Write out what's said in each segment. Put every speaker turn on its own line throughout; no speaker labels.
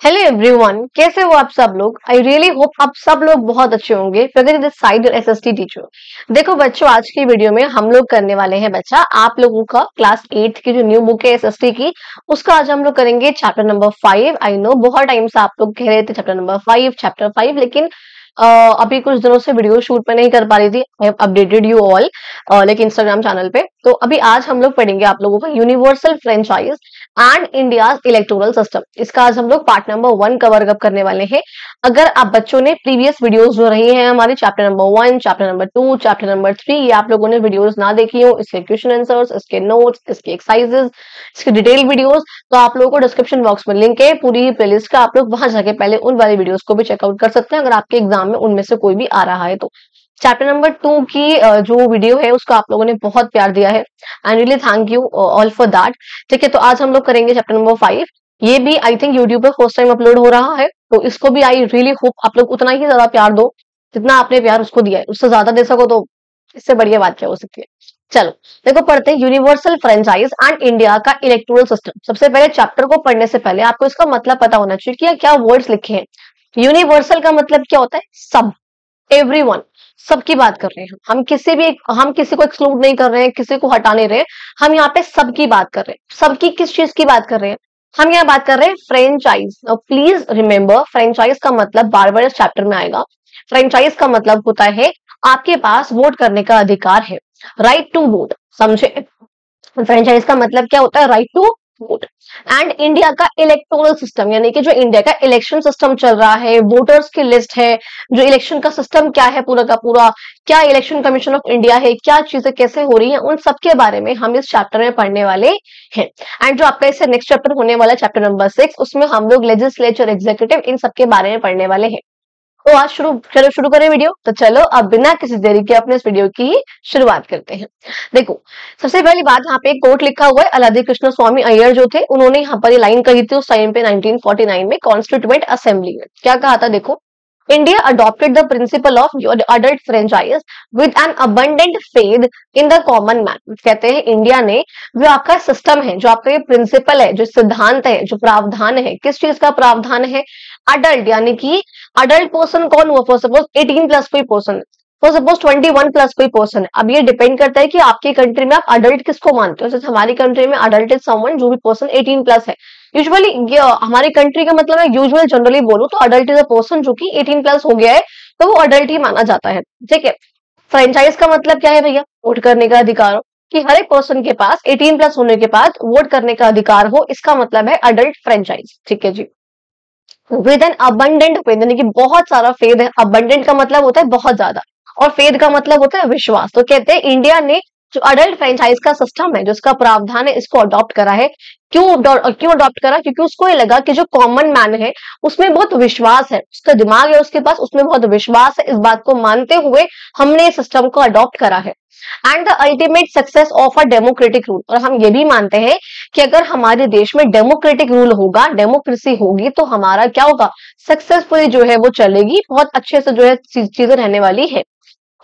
Hello everyone, कैसे हो आप सब लोग। आई रियली होप आप सब लोग बहुत अच्छे होंगे। This side SST teacher. देखो बच्चों, आज की वीडियो में हम लोग करने वाले हैं बच्चा आप लोगों का क्लास 8 की जो न्यू बुक है एसएसटी की, उसका आज हम लोग करेंगे चैप्टर नंबर 5। आई नो बहुत टाइम से आप लोग कह रहे थे चैप्टर 5, लेकिन अभी कुछ दिनों से वीडियो शूट में नहीं कर पा रही थी। I have updated you all लेकिन इंस्टाग्राम चैनल पे। तो अभी आज हम लोग पढ़ेंगे आप लोगों को universal franchise and India's electoral system. इसका आज हम लोग पार्ट नंबर 1 कवर अप करने वाले हैं। अगर आप बच्चों ने प्रीवियस वीडियोस जो रही हैं हमारे chapter number 1, chapter number 2, chapter number 3, ये आप लोगों ने वीडियोस ना देखी हो, इसके क्वेश्चन आंसर्स, इसके नोट्स, इसके एक्सरसाइजेस, इसके डिटेल वीडियोस, तो आप लोगों को डिस्क्रिप्शन बॉक्स में लिंक है पूरी प्लेलिस्ट का। आप लोग वहां जाके पहले उन वाली वीडियोस को भी चेकआउट कर सकते हैं अगर आपके एग्जाम में उनमें से कोई भी आ रहा है तो। चैप्टर नंबर 2 की जो वीडियो है उसका आप लोगों ने बहुत प्यार दिया है and really thank you all for that. ठीक है, तो आज हम लोग करेंगे चैप्टर नंबर 5। ये भी आई थिंक यूट्यूब पे फर्स्ट टाइम अपलोड हो रहा है, तो इसको भी आई रियली होप आप लोग उतना ही ज्यादा प्यार दो जितना आपने प्यार उसको दिया है। उससे ज्यादा दे सको तो इससे बढ़िया बात क्या हो सकती है। चलो देखो, पढ़ते हैं यूनिवर्सल फ्रेंचाइज एंड इंडिया का इलेक्टोरल सिस्टम। सबसे पहले चैप्टर को पढ़ने से पहले आपको इसका मतलब पता होना चाहिए कि क्या वर्ड्स लिखे हैं। यूनिवर्सल का मतलब क्या होता है? सब, एवरीवन, सबकी बात कर रहे हैं हम किसी को एक्सक्लूड नहीं कर रहे हैं, किसी को हटा नहीं रहे हैं। हम यहाँ पे सबकी बात कर रहे हैं। सबकी किस चीज की बात कर रहे हैं? हम यहाँ बात कर रहे हैं फ्रेंचाइज। प्लीज रिमेंबर, फ्रेंचाइज का मतलब बार बार इस चैप्टर में आएगा। फ्रेंचाइज का मतलब होता है आपके पास वोट करने का अधिकार है, राइट टू वोट। समझे? फ्रेंचाइज का मतलब क्या होता है? Right to vote. And India का इलेक्टोरल सिस्टम, यानी कि जो इंडिया का इलेक्शन सिस्टम चल रहा है, वोटर्स की लिस्ट है, जो इलेक्शन का सिस्टम क्या है पूरा का पूरा, क्या इलेक्शन कमीशन ऑफ इंडिया है, क्या चीजें कैसे हो रही हैं, उन सब के बारे में हम इस चैप्टर में पढ़ने वाले हैं। एंड जो आपका इससे नेक्स्ट चैप्टर होने वाला चैप्टर नंबर 6, उसमें हम लोग लेजिस्लेचर, एग्जीक्यूटिव, इन सब के बारे में पढ़ने वाले हैं। तो आज शुरू करें वीडियो। तो चलो अब बिना किसी देरी के अपने इस वीडियो की शुरुआत करते हैं। देखो, सबसे पहली बात, यहाँ पे एक कोट लिखा हुआ है। अलादी कृष्ण स्वामी अय्यर जो थे, उन्होंने यहाँ पर ये लाइन कही थी उस टाइम पे 1949 में कॉन्स्टिट्यूएंट असेंबली में। क्या कहा था? देखो, India adopted the principle of adult franchise with an abundant faith in the common man. कहते हैं इंडिया ने जो आपका सिस्टम है, जो आपका ये प्रिंसिपल है, जो सिद्धांत है, जो प्रावधान है, किस चीज का प्रावधान है? अडल्ट, यानी कि अडल्ट पर्सन कौन हुआ? फॉर सपोज 18 प्लस कोई पर्सन, फॉर सपोज 21 प्लस कोई पर्सन है। अब ये डिपेंड करता है कि आपकी कंट्री में आप अडल्ट किसको मानते हो। जैसे हमारी कंट्री में अडल्ट इज समवन जो भी पर्सन 18 प्लस है। यूजुअली हमारी कंट्री का मतलब है, यूजुअल जनरली बोलूं तो अडल्ट इज अ पर्सन जो कि 18 प्लस हो गया है, तो वो अडल्ट ही माना जाता है। ठीक है। फ्रेंचाइज का मतलब क्या है भैया? वोट करने का अधिकार हो, कि हर एक पर्सन के पास 18 प्लस होने के बाद वोट करने का अधिकार हो, इसका मतलब है अडल्ट फ्रेंचाइज। ठीक है जी। विद एन अबंडेंट फेथ, यानी कि बहुत सारा फेथ है। अबंडेंट का मतलब होता है बहुत ज्यादा, और फेथ का मतलब होता है विश्वास। तो कहते हैं इंडिया ने जो अडल्ट फ्रेंचाइज का सिस्टम है, जो इसका प्रावधान है, इसको अडॉप्ट करा है। क्यों अडॉप्ट करा? क्योंकि उसको ये लगा कि जो कॉमन मैन है उसमें बहुत विश्वास है, उसका दिमाग है उसके पास, उसमें बहुत विश्वास है। इस बात को मानते हुए हमने इस सिस्टम को अडॉप्ट करा है। And the ultimate success of a democratic rule, और हम ये भी मानते हैं कि अगर हमारे देश में डेमोक्रेटिक रूल होगा, डेमोक्रेसी होगी, तो हमारा क्या होगा? सक्सेसफुली जो है वो चलेगी, बहुत अच्छे से जो है चीजें रहने वाली है।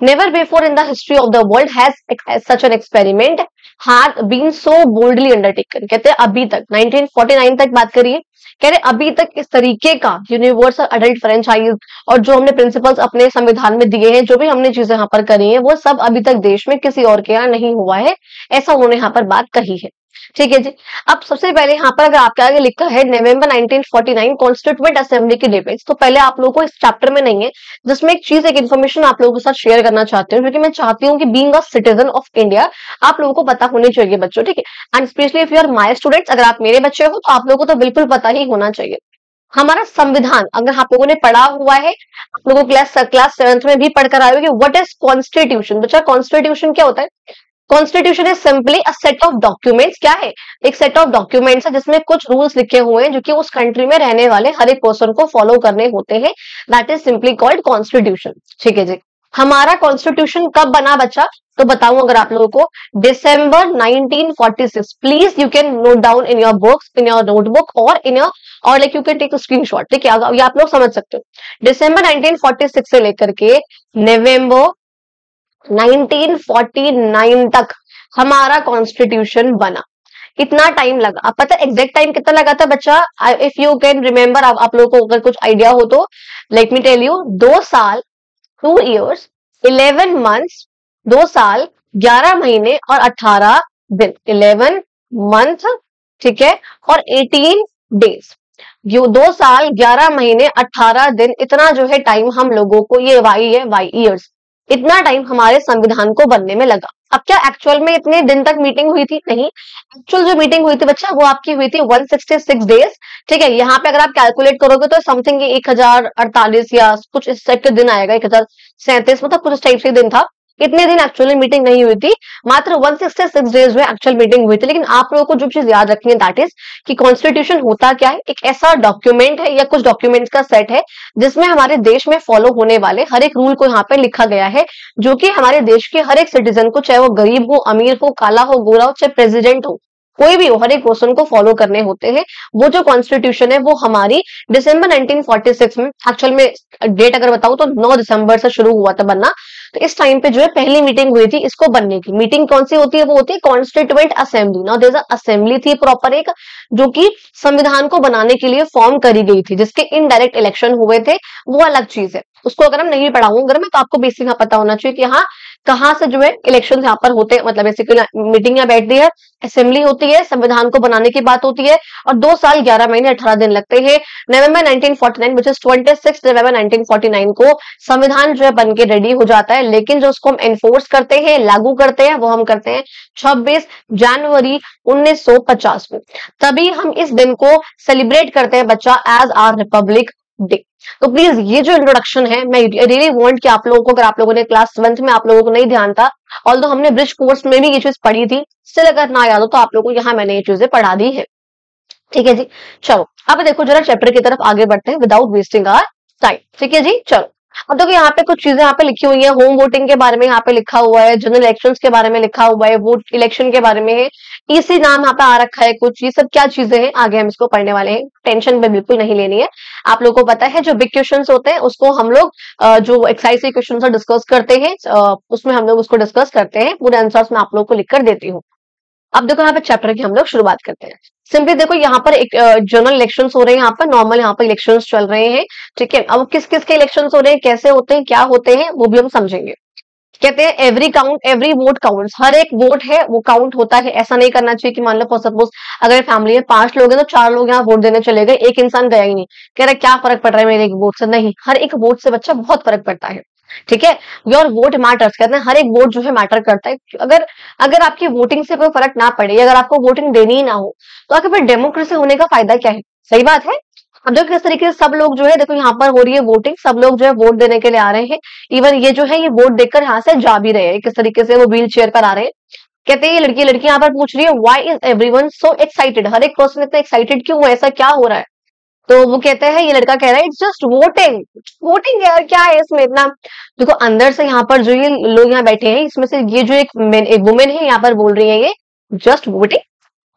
Never before in the history of the world has such an experiment had been so boldly undertaken। कहते हैं अभी तक 1949 तक बात करिए, कह रहे अभी तक इस तरीके का यूनिवर्सल अडल्ट फ्रेंचाइज और जो हमने प्रिंसिपल्स अपने संविधान में दिए हैं, जो भी हमने चीजें यहाँ पर करी हैं, वो सब अभी तक देश में किसी और के यहाँ नहीं हुआ है, ऐसा उन्होंने यहाँ पर बात कही है। ठीक है जी। अब सबसे पहले यहाँ पर अगर आपके आगे लिखा है नवंबर 1949 कॉन्स्टिट्यूएंट असेंबली की डिबेट्स, तो पहले आप लोगों को इस चैप्टर में नहीं है, जिसमें एक चीज, एक इन्फॉर्मेशन आप लोगों के साथ शेयर करना चाहती हूँ, क्योंकि मैं चाहती हूँ कि being a citizen of India आप लोगों को पता होनी चाहिए बच्चों। ठीक है। And specially if you are my students, अगर आप मेरे बच्चे हो तो आप लोगों को तो बिल्कुल पता ही होना चाहिए। हमारा संविधान अगर आप लोगों ने पढ़ा हुआ है, आप लोगों को क्लास 7th में भी पढ़कर आए हो, व्हाट इज कॉन्स्टिट्यूशन। बच्चा, कॉन्स्टिट्यूशन क्या होता है? Constitution is simply a set of documents. क्या है? एक सेट ऑफ डॉक्यूमेंट्स है जिसमें कुछ रूल्स लिखे हुए हैं जो कि उस कंट्री में रहने वाले हर एक पर्सन को फॉलो करने होते हैं। That is simply called constitution. ठीक है जी। हमारा कॉन्स्टिट्यूशन कब बना बच्चा? तो बताऊं अगर आप लोगों को, दिसंबर 1946। Please you can note down in your books, in your notebook, और इन योर, और like you can take screenshot. ठीक है, ये आप लोग समझ सकते हो। दिसंबर 1946 से लेकर के नवंबर 1949 तक हमारा कॉन्स्टिट्यूशन बना। इतना टाइम लगा। अब पता है एग्जैक्ट टाइम कितना लगा था बच्चा? इफ यू कैन रिमेम्बर, आप लोगों को अगर कुछ आइडिया हो तो लेट मी टेल यू, 2 साल, 2 years, 11 months, 2 साल, 11 महीने और 18 दिन, 11 मंथ, ठीक है, और 18 डेज। जो 2 साल, 11 महीने, 18 दिन, इतना जो है टाइम हम लोगों को, ये वाई है, वाई ईयर्स, इतना टाइम हमारे संविधान को बनने में लगा। अब क्या एक्चुअल में इतने दिन तक मीटिंग हुई थी? नहीं, एक्चुअल जो मीटिंग हुई थी बच्चा वो आपकी हुई थी 166 डेज, ठीक है। यहाँ पे अगर आप कैलकुलेट करोगे तो समथिंग 1048 या कुछ इस टाइप के दिन आएगा, 1037, मतलब कुछ इस टाइप से दिन था। इतने दिन एक्चुअली मीटिंग नहीं हुई थी, मात्र 166 डेज में एक्चुअल मीटिंग हुई थी। लेकिन आप लोगों को जो चीज याद रखनी है दैट इज कि कॉन्स्टिट्यूशन होता क्या है, एक ऐसा डॉक्यूमेंट है या कुछ डॉक्यूमेंट्स का सेट है जिसमें हमारे देश में फॉलो होने वाले हर एक रूल को यहाँ पे लिखा गया है, जो कि हमारे देश के हर एक सिटीजन को, चाहे वो गरीब हो, अमीर हो, काला हो, गोरा हो, चाहे प्रेसिडेंट हो, कोई भी हो, हर एक पर्सन को फॉलो करने होते हैं। वो जो कॉन्स्टिट्यूशन है वो हमारी दिसंबर 1946 में, एक्चुअल में डेट अगर बताऊं तो 9 दिसंबर से शुरू हुआ था बनना। तो इस टाइम पे जो है पहली मीटिंग हुई थी इसको बनने की। मीटिंग कौन सी होती है? वो होती है constituent assembly. Now there is a assembly थी प्रॉपर एक, जो कि संविधान को बनाने के लिए फॉर्म करी गई थी, जिसके इनडायरेक्ट इलेक्शन हुए थे, वो अलग चीज है। उसको अगर हम नहीं पढ़ाऊंगा अगर मैं, तो आपको बेसिक यहाँ पता होना चाहिए कि यहाँ कहाँ से जो है इलेक्शन यहाँ पर होते हैं, मतलब बेसिकली मीटिंग यहाँ बैठती है, असेंबली होती है, संविधान को बनाने की बात होती है, और 2 साल, 11 महीने, 18 दिन लगते हैं। नवंबर 1949 विच इज 26 नवंबर 1949 को संविधान जो है बन के रेडी हो जाता है। लेकिन जो उसको हम एनफोर्स करते हैं, लागू करते हैं, वो हम करते हैं 26 जनवरी 1950 में। तभी हम इस दिन को सेलिब्रेट करते हैं बच्चा एज आर रिपब्लिक डे। तो प्लीज ये जो इंट्रोडक्शन है, मैं रियली वांट कि आप लोगों को, अगर आप लोगों ने क्लास 7 में आप लोगों को नहीं ध्यान था, ऑल्दो हमने ब्रिज कोर्स में भी ये चीज पढ़ी थी, स्टिल अगर ना याद हो तो आप लोगों को यहाँ मैंने ये चीजें पढ़ा दी है, ठीक है जी। चलो अब देखो जरा चैप्टर की तरफ आगे बढ़ते हैं विदाउट वेस्टिंग आवर टाइम, ठीक है जी। चलो अब देखो यहाँ पे कुछ चीजें यहाँ पे लिखी हुई है, होम वोटिंग के बारे में यहाँ पे लिखा हुआ है, जनरल इलेक्शंस के बारे में लिखा हुआ है, वोट इलेक्शन के बारे में है, इसी नाम यहाँ पे आ रखा है कुछ, ये सब क्या चीजें हैं आगे हम इसको पढ़ने वाले हैं, टेंशन पे बिल्कुल नहीं लेनी है। आप लोगों को पता है जो बिग क्वेश्चन होते हैं उसको हम लोग जो एक्सरसाइज के क्वेश्चन डिस्कस करते हैं, उसमें हम लोग उसको डिस्कस करते हैं, पूरे आंसर्स में आप लोगों को लिखकर देती हूँ। अब देखो यहाँ पे चैप्टर की हम लोग शुरुआत करते हैं। सिंपली देखो यहाँ पर एक जनरल इलेक्शंस हो रहे हैं, यहाँ पर नॉर्मल यहाँ पर इलेक्शंस चल रहे हैं, ठीक है। अब किस किस के इलेक्शंस हो रहे हैं, कैसे होते हैं, क्या होते हैं, वो भी हम समझेंगे। कहते हैं every count, every vote counts, हर एक वोट है वो काउंट होता है। ऐसा नहीं करना चाहिए कि मान लो फॉर सपोज अगर फैमिली में 5 लोग हैं तो 4 लोग यहाँ वोट देने चले गए, एक इंसान गया ही नहीं, कह रहा क्या फर्क पड़ रहा है मेरे एक वोट से, नहीं, हर एक वोट से बच्चा बहुत फर्क पड़ता है, ठीक है। योर वोट मैटर्स, कहते हैं हर एक वोट जो है मैटर करता है। अगर अगर आपकी वोटिंग से कोई फर्क ना पड़े, अगर आपको वोटिंग देनी ही ना हो, तो आखिर फिर डेमोक्रेसी होने का फायदा क्या है? सही बात है। अब देखो किस तरीके से सब लोग जो है, देखो यहाँ पर हो रही है वोटिंग, सब लोग जो है वोट देने के लिए आ रहे हैं। इवन ये जो है ये वोट देकर यहाँ से जा भी रहे हैं, किस तरीके से वो व्हील चेयर पर आ रहे हैं। कहते हैं ये लड़की यहाँ पर पूछ रही है why is everyone so excited, हर एक पर्सन इतना एक्साइटेड क्यों है, ऐसा क्या हो रहा है? तो वो कहते हैं, ये लड़का कह रहा है इट्स जस्ट वोटिंग, वोटिंग यार क्या है इसमें इतना। देखो अंदर से यहाँ पर जो ये लोग यहाँ बैठे हैं, इसमें से ये जो एक वुमेन है यहाँ पर बोल रही है ये just voting,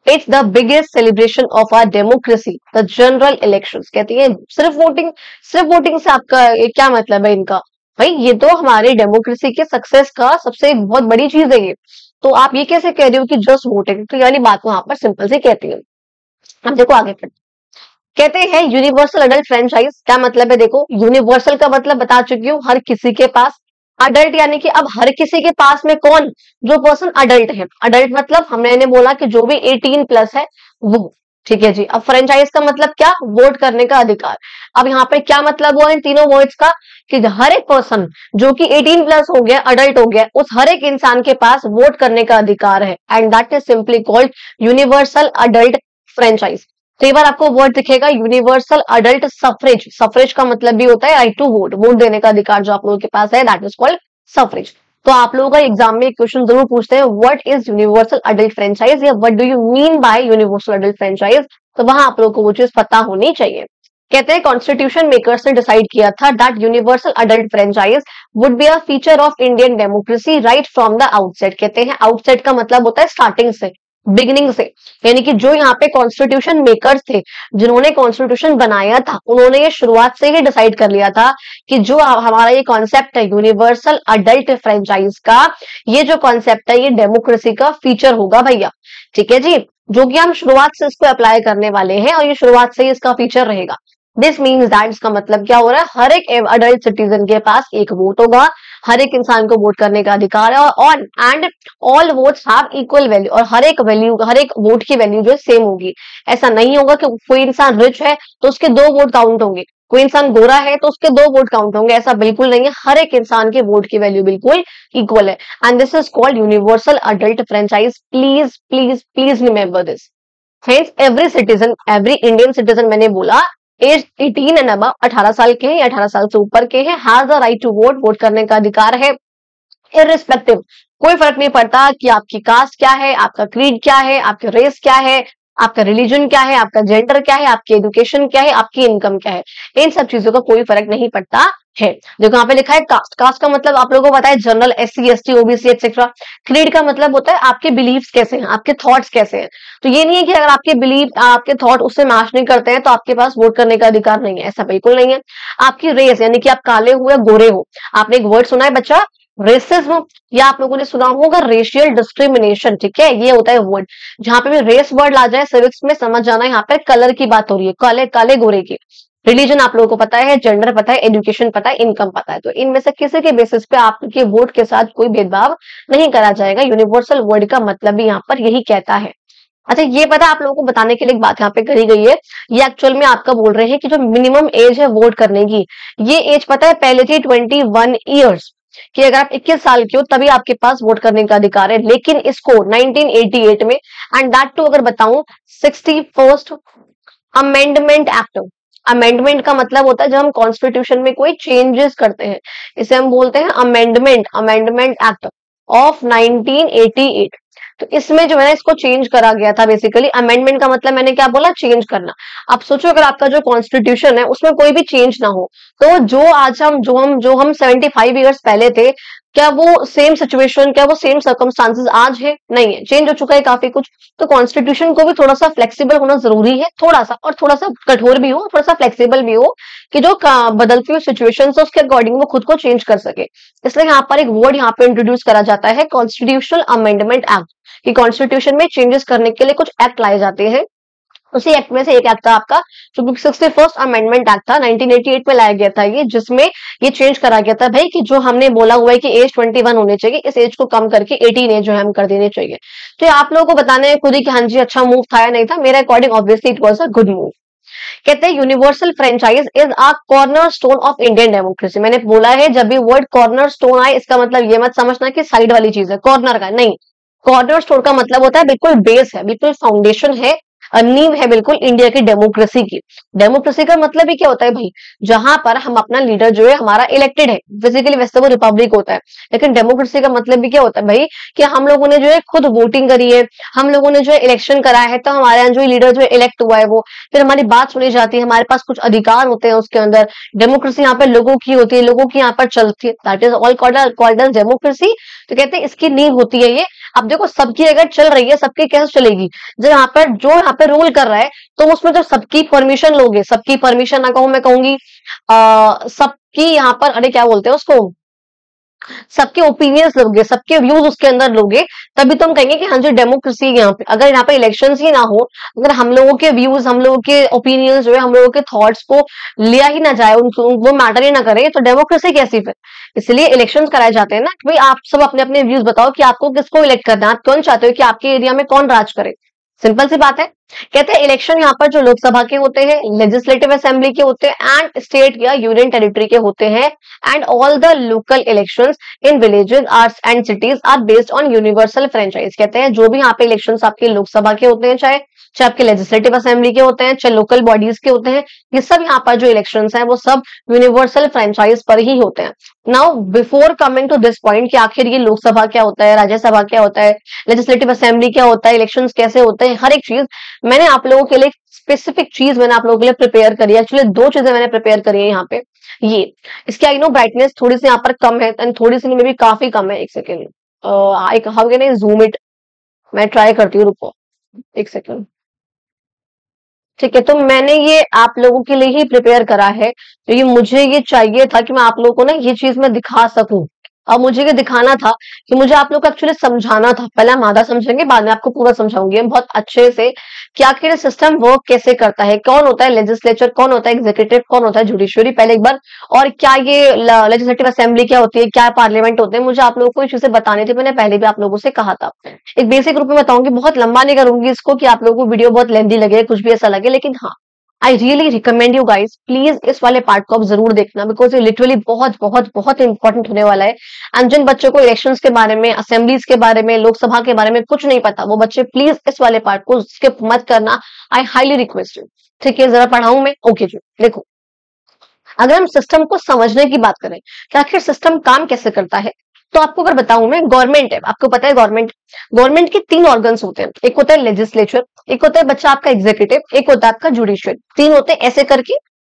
it's the biggest celebration of our democracy the general elections. कहती है सिर्फ वोटिंग, सिर्फ वोटिंग से आपका क्या मतलब है इनका? भाई ये तो हमारे डेमोक्रेसी के सक्सेस का सबसे एक बहुत बड़ी चीज है ये, तो आप ये कैसे कह रहे हो कि जस्ट वोटिंग? तो यानी बात वहां पर सिंपल से कहती है। अब देखो आगे बढ़ते, कहते हैं यूनिवर्सल अडल्ट फ्रेंचाइज, क्या मतलब है? देखो यूनिवर्सल का मतलब बता चुकी हूँ, हर किसी के पास, अडल्ट यानी कि अब हर किसी के पास में कौन? जो पर्सन अडल्ट है। अडल्ट मतलब हमने बोला कि जो भी 18 प्लस है वो, ठीक है जी। अब फ्रेंचाइज का मतलब क्या? वोट करने का अधिकार। अब यहाँ पे क्या मतलब हुआ इन तीनों वर्ड्स का? कि हर एक पर्सन जो कि 18 प्लस हो गया, अडल्ट हो गया, उस हर एक इंसान के पास वोट करने का अधिकार है, and that is simply called universal adult franchise. कई बार आपको वर्ड दिखेगा यूनिवर्सल अडल्ट सफरेज, सफरेज का मतलब भी होता है राइट टू वोट, वोट देने का अधिकार जो आप लोगों के पास है, दैट इज कॉल्ड सफरेज। तो आप लोगों का एग्जाम में क्वेश्चन जरूर पूछते हैं what is universal adult franchise, या what do you mean by universal adult franchise, तो वहां आप लोगों को वो चीज पता होनी चाहिए। कहते हैं कॉन्स्टिट्यूशन मेकर्स ने डिसाइड किया था that universal adult franchise would be a feature of Indian democracy right from the outset. कहते हैं आउटसेट का मतलब होता है स्टार्टिंग से, बिगिनिंग से, यानी कि जो यहाँ पे कॉन्स्टिट्यूशन मेकर्स थे, जिन्होंने कॉन्स्टिट्यूशन बनाया था, उन्होंने ये शुरुआत से ही डिसाइड कर लिया था कि जो हमारा ये कॉन्सेप्ट है यूनिवर्सल अडल्ट फ्रेंचाइज का, ये जो कॉन्सेप्ट है ये डेमोक्रेसी का फीचर होगा भैया, ठीक है जी। जो कि हम शुरुआत से इसको अप्लाई करने वाले हैं और ये शुरुआत से ही इसका फीचर रहेगा। दिस मीन्स दैट, इसका मतलब क्या हो रहा है, हर एक अडल्ट सिटीजन के पास एक वोट होगा, हर एक इंसान को वोट करने का अधिकार है और and all votes have equal value, और हर एक वोट की वैल्यू जो है सेम होगी। ऐसा नहीं होगा कि कोई इंसान रिच है तो उसके 2 वोट काउंट होंगे, कोई इंसान गोरा है तो उसके 2 वोट काउंट होंगे, ऐसा बिल्कुल नहीं है। हर एक इंसान के वोट की वैल्यू बिल्कुल इक्वल है and this is called universal adult franchise. Please please please remember this. Hence, every citizen, every Indian citizen, मैंने बोला एज 18 एंड अबव, 18 साल के हैं या 18 साल से ऊपर के हैं, has a right to vote, vote करने का अधिकार है, इररिस्पेक्टिव, कोई फर्क नहीं पड़ता कि आपकी कास्ट क्या है, आपका क्रीड क्या है, आपका रेस क्या है, आपका रिलीजन क्या है, आपका जेंडर क्या है, आपकी एजुकेशन क्या है, आपकी इनकम क्या है, इन सब चीजों का कोई फर्क नहीं पड़ता है। देखो यहाँ पे लिखा है कास्ट। कास्ट का मतलब आप लोगों को पता है, general, SC, ST, OBC etcetera. Creed का मतलब होता है आपके बिलीव्स कैसे हैं, आपके थॉट्स कैसे हैं। तो ये नहीं है कि अगर आपके बिलीव, आपके थॉट उससे मैच नहीं करते हैं तो आपके पास वोट करने का अधिकार नहीं है, ऐसा बिल्कुल नहीं है। आपकी रेस, यानी कि आप काले हो या गोरे हो, आपने एक वर्ड सुना है बच्चा, रेसिज्म, या आप लोगों ने सुना होगा रेशियल डिस्क्रिमिनेशन, ठीक है, ये होता है वर्ड। जहां पे भी रेस वर्ड आ जाए सिविक्स में, समझ जाना यहाँ पे कलर की बात हो रही है, काले काले गोरे की। रिलीजन आप लोगों को पता है, जेंडर पता है, एजुकेशन पता है, इनकम पता है, तो इनमें से किसी के बेसिस पे आपके वोट के साथ कोई भेदभाव नहीं करा जाएगा। यूनिवर्सल वर्ड का मतलब भी यहाँ पर यही कहता है। अच्छा, ये पता आप लोगों को बताने के लिए एक बात यहाँ पे करी गई है, ये एक्चुअल में आपका बोल रहे हैं कि जो मिनिमम एज है वोट करने की, ये एज पता है पहले थी 21 ईयर्स, कि अगर आप 21 साल के हो तभी आपके पास वोट करने का अधिकार है। लेकिन इसको 1988 में, एंड दैट टू अगर बताऊं, 61st अमेंडमेंट एक्ट। अमेंडमेंट का मतलब होता है जब हम कॉन्स्टिट्यूशन में कोई चेंजेस करते हैं, इसे हम बोलते हैं अमेंडमेंट, अमेंडमेंट एक्ट ऑफ 1988। तो इसमें जो है ना, इसको चेंज करा गया था। बेसिकली अमेंडमेंट का मतलब मैंने क्या बोला, चेंज करना। आप सोचो अगर आपका जो कॉन्स्टिट्यूशन है उसमें कोई भी चेंज ना हो, तो जो आज हम 75 ईयर्स पहले थे, क्या वो सेम सिचुएशन, क्या वो सेम सर्कमस्टांसेस आज है? नहीं है, चेंज हो चुका है काफी कुछ। तो कॉन्स्टिट्यूशन को भी थोड़ा सा फ्लेक्सिबल होना जरूरी है, थोड़ा सा, और थोड़ा सा कठोर भी हो, थोड़ा सा फ्लेक्सिबल भी हो, कि जो बदलती हुई सिचुएशन है उसके अकॉर्डिंग वो खुद को चेंज कर सके। इसलिए यहाँ पर एक वर्ड यहाँ पे इंट्रोड्यूस करा जाता है, कॉन्स्टिट्यूशनल अमेंडमेंट एक्ट, कि कॉन्स्टिट्यूशन में चेंजेस करने के लिए कुछ एक्ट लाए जाते हैं। उसी एक्ट में से एक एक्ट था आपका, जो 61st अमेंडमेंट एक्ट था, 1988 में लाया गया था ये, जिसमें ये चेंज करा गया था भाई, कि जो हमने बोला हुआ है कि एज 21 होनी चाहिए, इस एज को कम करके 18 एज जो है हम कर देनी चाहिए। तो ये आप लोगों को बताने हैं खुद ही कि हाँ जी अच्छा मूव था या नहीं था, मेरे according obviously it was a good move. कहते हैं universal franchise is a corner stone of Indian democracy. मैंने बोला है जब भी वर्ड कॉर्नर स्टोन आए, इसका मतलब ये मत समझना कि साइड वाली चीज है, कॉर्नर का नहीं। कॉर्नर स्टोन का मतलब होता है बिल्कुल बेस है, बिल्कुल फाउंडेशन है, नींव है बिल्कुल इंडिया की डेमोक्रेसी की। डेमोक्रेसी का मतलब ही क्या होता है भाई, जहां पर हम अपना लीडर जो है हमारा इलेक्टेड है। बेसिकली वैसे वो रिपब्लिक होता है, लेकिन डेमोक्रेसी का मतलब भी क्या होता है भाई, कि हम लोगों ने जो है खुद वोटिंग करी है, हम लोगों ने जो है इलेक्शन करा है, तो हमारे यहाँ जो लीडर जो है इलेक्ट हुआ है वो, फिर हमारी बात सुनी जाती है, हमारे पास कुछ अधिकार होते हैं उसके अंदर। डेमोक्रेसी यहाँ पर लोगों की होती है, लोगों की यहाँ पर चलती है, that is all called as democracy. तो कहते हैं इसकी नींव होती है ये। अब देखो सबकी अगर चल रही है, सबकी कैसे चलेगी, जब यहाँ पर जो यहाँ पे रूल कर रहा है, तो उसमें जब सबकी परमिशन लोगे, सबकी परमिशन ना कहूं, मैं कहूंगी सबकी यहाँ पर, अरे क्या बोलते हैं उसको, सबके ओपिनियंस लोगे, सबके व्यूज उसके अंदर लोगे, तभी तुम कहेंगे कि हाँ जी डेमोक्रेसी है यहाँ पे। अगर यहाँ पे इलेक्शंस ही ना हो, अगर हम लोगों के व्यूज, हम लोगों के ओपिनियंस जो है, हम लोगों के थॉट्स को लिया ही ना जाए, उनको वो मैटर ही ना करे, तो डेमोक्रेसी कैसी फिर। इसलिए इलेक्शंस कराए जाते हैं ना, कि भाई आप सब अपने अपने व्यूज बताओ कि आपको किसको इलेक्ट करना है, आप कौन चाहते हो कि आपके एरिया में कौन राज करे। सिंपल सी बात है। कहते हैं इलेक्शन यहाँ पर जो लोकसभा के होते हैं, लेजिस्लेटिव असेंबली के होते हैं, एंड स्टेट या यूनियन टेरिटरी के होते हैं, and all the local elections in villages are and cities are based on universal franchise. कहते हैं जो भी यहाँ पे इलेक्शंस आपके लोकसभा के होते हैं, चाहे आपके लेजिस्लेटिव असेंबली के होते हैं, चाहे लोकल बॉडीज के होते हैं, ये सब यहाँ पर जो इलेक्शंस हैं वो सब यूनिवर्सल फ्रेंचाइज पर ही होते हैं। Now before coming to this point कि आखिर ये लोकसभा क्या होता है, राज्यसभा क्या होता है, लेजिस्लेटिव असेंबली क्या होता है, इलेक्शंस कैसे होते हैं, हर एक चीज मैंने आप लोगों के लिए स्पेसिफिक चीज मैंने आप लोगों के लिए प्रिपेयर करी है। एक्चुअली 2 चीजें मैंने प्रिपेयर करी है यहाँ पे। ये इसकी आई नो ब्राइटनेस थोड़ी सी यहाँ पर कम है, एंड थोड़ी सी में भी काफी कम है। एक second, how can I zoom it, मैं ट्राई करती हूँ, रुको एक सेकेंड। ठीक है, तो मैंने ये आप लोगों के लिए ही प्रिपेयर करा है, क्योंकि मुझे ये चाहिए था कि मैं आप लोगों को ना ये चीज मैं दिखा सकूं। और मुझे ये दिखाना था कि मुझे आप लोग को एक्चुअली समझाना था। पहले हम आधा समझेंगे, बाद में आपको पूरा समझाऊंगी बहुत अच्छे से कि आखिर सिस्टम वर्क कैसे करता है, कौन होता है लेजिस्लेचर, कौन होता है एग्जीक्यूटिव, कौन होता है जुडिशियरी, पहले एक बार। और क्या ये लेजिस्लेटिव असेंबली क्या होती है, क्या पार्लियामेंट होते हैं, मुझे आप लोगों को ये चीजें बतानी थी। मैंने पहले भी आप लोगों से कहा था। एक बेसिक रूप में बताऊंगी, बहुत लंबा नहीं करूंगी इसको कि आप लोगों को वीडियो बहुत लेंथी लगे, कुछ भी ऐसा लगे, लेकिन हाँ, I really recommend you guys, please इस वाले पार्ट को आप जरूर देखना, बिकॉज ये लिटरली बहुत बहुत बहुत इंपॉर्टेंट होने वाला है। एंड जिन बच्चों को इलेक्शंस के बारे में, असेंबलीज के बारे में, लोकसभा के बारे में कुछ नहीं पता, वो बच्चे प्लीज इस वाले पार्ट को स्किप मत करना। I highly request you. ठीक है, जरा पढ़ाऊं मैं? ओके जी, देखो, अगर हम सिस्टम को समझने की बात करें कि आखिर सिस्टम काम कैसे करता है, तो आपको अगर बताऊं मैं, गवर्नमेंट है, आपको पता है गवर्नमेंट के 3 ऑर्गन्स होते हैं। एक होता है लेजिस्लेचर, एक होता है बच्चा आपका एग्जीक्यूटिव, एक होता है आपका जुडिशियल। 3 होते हैं ऐसे करके,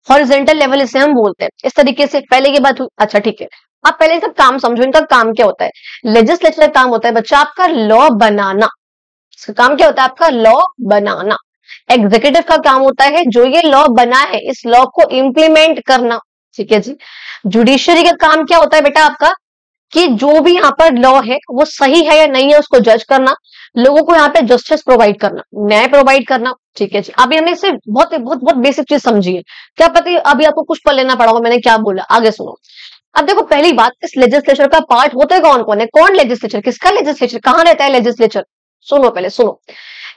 हॉरिजॉन्टल लेवल इसे हम बोलते हैं। इस तरीके से पहले की बात हुई। अच्छा ठीक है, आप पहले इसका काम समझो, इनका काम क्या होता है। लेजिस्लेचर का काम होता है बच्चा आपका लॉ बनाना। इसका काम क्या होता है? आपका लॉ बनाना। एग्जीक्यूटिव का काम होता है जो ये लॉ बना है इस लॉ को इम्प्लीमेंट करना। ठीक है जी। जुडिशरी का काम क्या होता है बेटा आपका, कि जो भी यहाँ पर लॉ है वो सही है या नहीं है उसको जज करना, लोगों को यहाँ पे जस्टिस प्रोवाइड करना, न्याय प्रोवाइड करना। ठीक है जी। अभी हमने इसे बहुत बहुत बहुत बेसिक चीज समझी है। क्या पता है अभी आपको कुछ पढ़ लेना पड़ा होगा मैंने क्या बोला, आगे सुनो। अब देखो, पहली बात, इस लेजिस्लेचर का पार्ट होते कौन कौन है? कौन लेजिस्लेचर, किसका लेजिस्लेचर, कहां रहता है लेजिस्लेचर? सुनो पहले सुनो।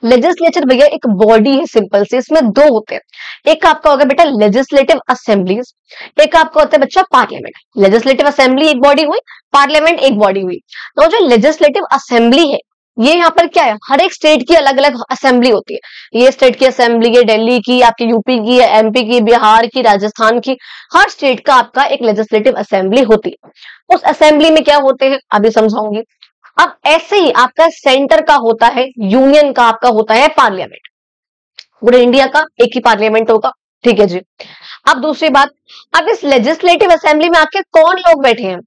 लेजिस्लेचर भैया एक बॉडी है, सिंपल से, इसमें 2 होते हैं। एक आपका होगा बेटा लेजिस्लेटिव असेंबलीज, एक आपका होता है बच्चा पार्लियामेंट। लेजिस्लेटिव असेंबली एक बॉडी हुई, पार्लियामेंट एक बॉडी हुई। तो जो लेजिस्लेटिव असेंबली है, ये यहाँ पर क्या है, हर एक स्टेट की अलग अलग असेंबली होती है। ये स्टेट की असेंबली है, दिल्ली की, आपकी यूपी की, एमपी की, बिहार की, राजस्थान की, हर स्टेट का आपका एक लेजिस्लेटिव असेंबली होती है। उस असेंबली में क्या होते हैं अभी समझाऊंगी। अब ऐसे ही आपका सेंटर का होता है, यूनियन का आपका होता है पार्लियामेंट। पूरे इंडिया का एक ही पार्लियामेंट होगा। ठीक है जी। अब दूसरी बात, अब इस लेजिस्लेटिव असेंबली में आपके कौन लोग बैठे हैं?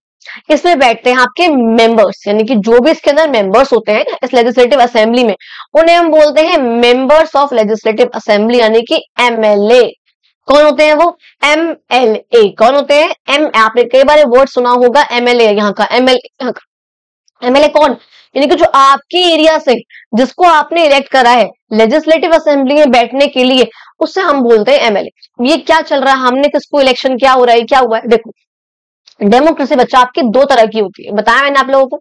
इसमें बैठते हैं आपके मेंबर्स, यानी कि जो भी इसके अंदर मेंबर्स होते हैं इस लेजिस्लेटिव असेंबली में, उन्हें हम बोलते हैं मेंबर्स ऑफ लेजिस्लेटिव असेंबली, यानी कि एमएलए। कौन होते हैं वो? एमएलए। कौन होते हैं? आपने कई बार वर्ड सुना होगा एमएलए, यहाँ का एमएलए। एमएलए कौन? यानी कि जो आपके एरिया से, जिसको आपने इलेक्ट करा है लेजिस्लेटिव असेंबली में बैठने के लिए, उससे हम बोलते हैं एमएलए। ये क्या चल रहा है, हमने किसको इलेक्शन, क्या हो रहा है, क्या हुआ है? देखो, डेमोक्रेसी बच्चा आपकी 2 तरह की होती है, बताया मैंने आप लोगों को।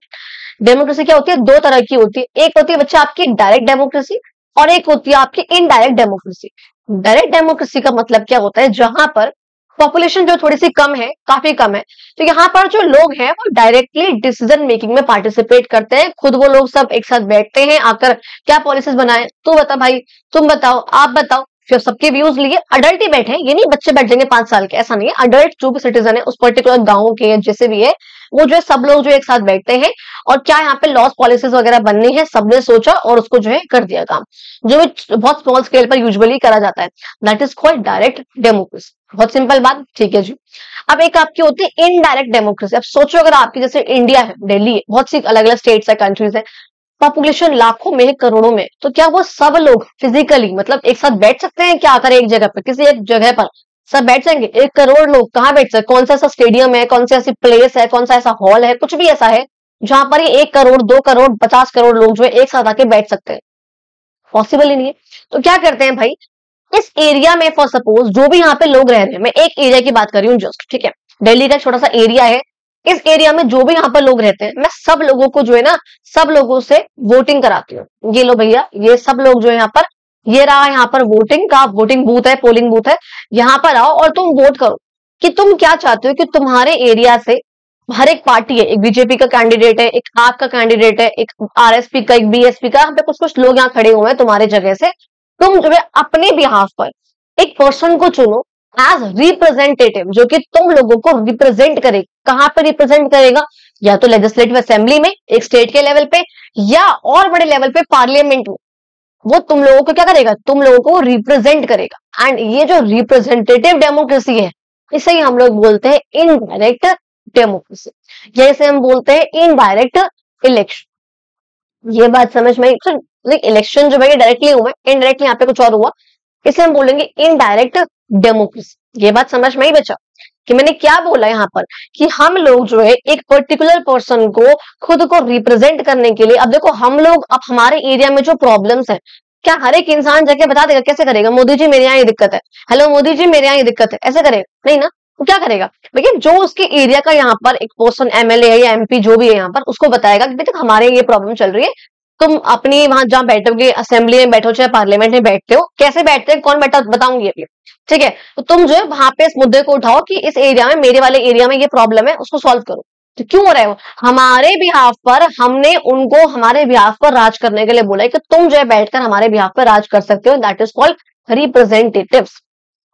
डेमोक्रेसी क्या होती है? 2 तरह की होती है। एक होती है बच्चा आपकी डायरेक्ट डेमोक्रेसी, और एक होती है आपकी इनडायरेक्ट डेमोक्रेसी। डायरेक्ट डेमोक्रेसी का मतलब क्या होता है? जहां पर पॉपुलेशन जो थोड़ी सी कम है, काफी कम है, तो यहाँ पर जो लोग हैं वो डायरेक्टली डिसीजन मेकिंग में पार्टिसिपेट करते हैं। खुद वो लोग सब एक साथ बैठते हैं, आकर क्या पॉलिसीज बनाए, तू बता भाई, तुम बताओ, आप बताओ, फिर सबके व्यूज लिए अडल्ट ही बैठे हैं। ये नहीं बच्चे बैठ जाएंगे 5 साल के, ऐसा नहीं है। अडल्ट जो भी सिटीजन है उस पर्टिकुलर गांव के जैसे भी है, वो जो है सब लोग जो एक साथ बैठते हैं, और क्या यहाँ पे लॉस पॉलिसीज वगैरह बननी है, सबने सोचा और उसको जो है कर दिया काम, जो भी बहुत स्मॉल स्केल पर यूजुअली करा जाता है। That is called direct democracy. बहुत सिंपल बात। ठीक है जी। अब एक आपकी होती है इनडायरेक्ट डेमोक्रेसी। अब सोचो, अगर आपकी जैसे इंडिया है, दिल्ली है, बहुत सी अलग अलग स्टेट्स है, कंट्रीज है, पॉपुलेशन लाखों में है, करोड़ों में, तो क्या वो सब लोग फिजिकली मतलब एक साथ बैठ सकते हैं? क्या आकर एक जगह पर, किसी एक जगह पर सब बैठ जाएंगे? 1 करोड़ लोग कहाँ बैठ सकते? कौन सा ऐसा स्टेडियम है, कौन सा ऐसी प्लेस है, कौन सा ऐसा हॉल है, कुछ भी ऐसा है जहां पर ये 1 करोड़ 2 करोड़ 50 करोड़ लोग जो है एक साथ आके बैठ सकते हैं? पॉसिबल ही नहीं है। तो क्या करते हैं भाई, इस एरिया में फॉर सपोज जो भी यहाँ पे लोग रह रहे हैं, मैं एक एरिया की बात कर रही हूँ जस्ट, ठीक है, दिल्ली का छोटा सा एरिया है, इस एरिया में जो भी यहाँ पर लोग रहते हैं, मैं सब लोगों को जो है ना, सब लोगों से वोटिंग कराती हूँ। ये लो भैया, ये सब लोग जो है यहाँ पर, ये रहा यहाँ पर वोटिंग का, वोटिंग बूथ है, पोलिंग बूथ है, यहाँ पर आओ और तुम वोट करो कि तुम क्या चाहते हो कि तुम्हारे एरिया से, हर एक पार्टी है, एक बीजेपी का कैंडिडेट है, एक आपका कैंडिडेट है, एक आरएसपी का, एक बीएसपी का, यहाँ पे कुछ कुछ लोग यहाँ खड़े हुए हैं तुम्हारे जगह से, तुम जो है अपने बिहाफ पर एक पर्सन को चुनो एज रिप्रेजेंटेटिव, जो कि तुम लोगों को रिप्रेजेंट करे। कहां पे रिप्रेजेंट करेगा? या तो लेजिस्लेटिव असेंबली में, एक स्टेट के लेवल पे, या और बड़े लेवल पे पार्लियामेंट में। वो तुम लोगों को क्या करेगा? तुम लोगों को रिप्रेजेंट करेगा। एंड ये जो रिप्रेजेंटेटिव डेमोक्रेसी है, इसे ही हम लोग बोलते हैं इनडायरेक्ट डेमोक्रेसी, या इसे हम बोलते हैं इनडायरेक्ट इलेक्शन। ये बात समझ में आई? इलेक्शन जो भाई डायरेक्टली हुआ, इनडायरेक्टली यहाँ पे कुछ और हुआ, इसलिए हम बोलेंगे इनडायरेक्ट डेमोक्रेसी। ये बात समझ में आई बच्चा? कि मैंने क्या बोला यहाँ पर कि हम लोग जो है एक पर्टिकुलर पर्सन को खुद को रिप्रेजेंट करने के लिए, अब देखो हम लोग, अब हमारे एरिया में जो प्रॉब्लम्स है, क्या हर एक इंसान जाके बता देगा? कैसे करेगा? मोदी जी मेरे यहाँ ये दिक्कत है, हेलो मोदी जी मेरे यहाँ ये दिक्कत है, ऐसे करेगा? नहीं ना। तो क्या करेगा? लेकिन जो उसके एरिया का यहाँ पर एक पर्सन एमएलए है या एमपी जो भी है यहाँ पर, उसको बताएगा कि बेटा हमारे ये प्रॉब्लम चल रही है, तुम अपनी वहां जहाँ बैठोगे, असेंबली में बैठो चाहे पार्लियामेंट में बैठते हो, कैसे बैठते हैं, कौन बैठा बताऊंगी अभी, ठीक है? तो तुम जो है वहां पे इस मुद्दे को उठाओ कि इस एरिया में, मेरे वाले एरिया में ये प्रॉब्लम है, उसको सॉल्व करो। तो क्यों हो रहा है वो? हमारे बिहाफ पर, हमने उनको हमारे बिहाफ पर राज करने के लिए बोला है कि तुम जो है बैठकर हमारे बिहाफ पर राज कर सकते हो, दैट इज कॉल्ड रिप्रेजेंटेटिव्स।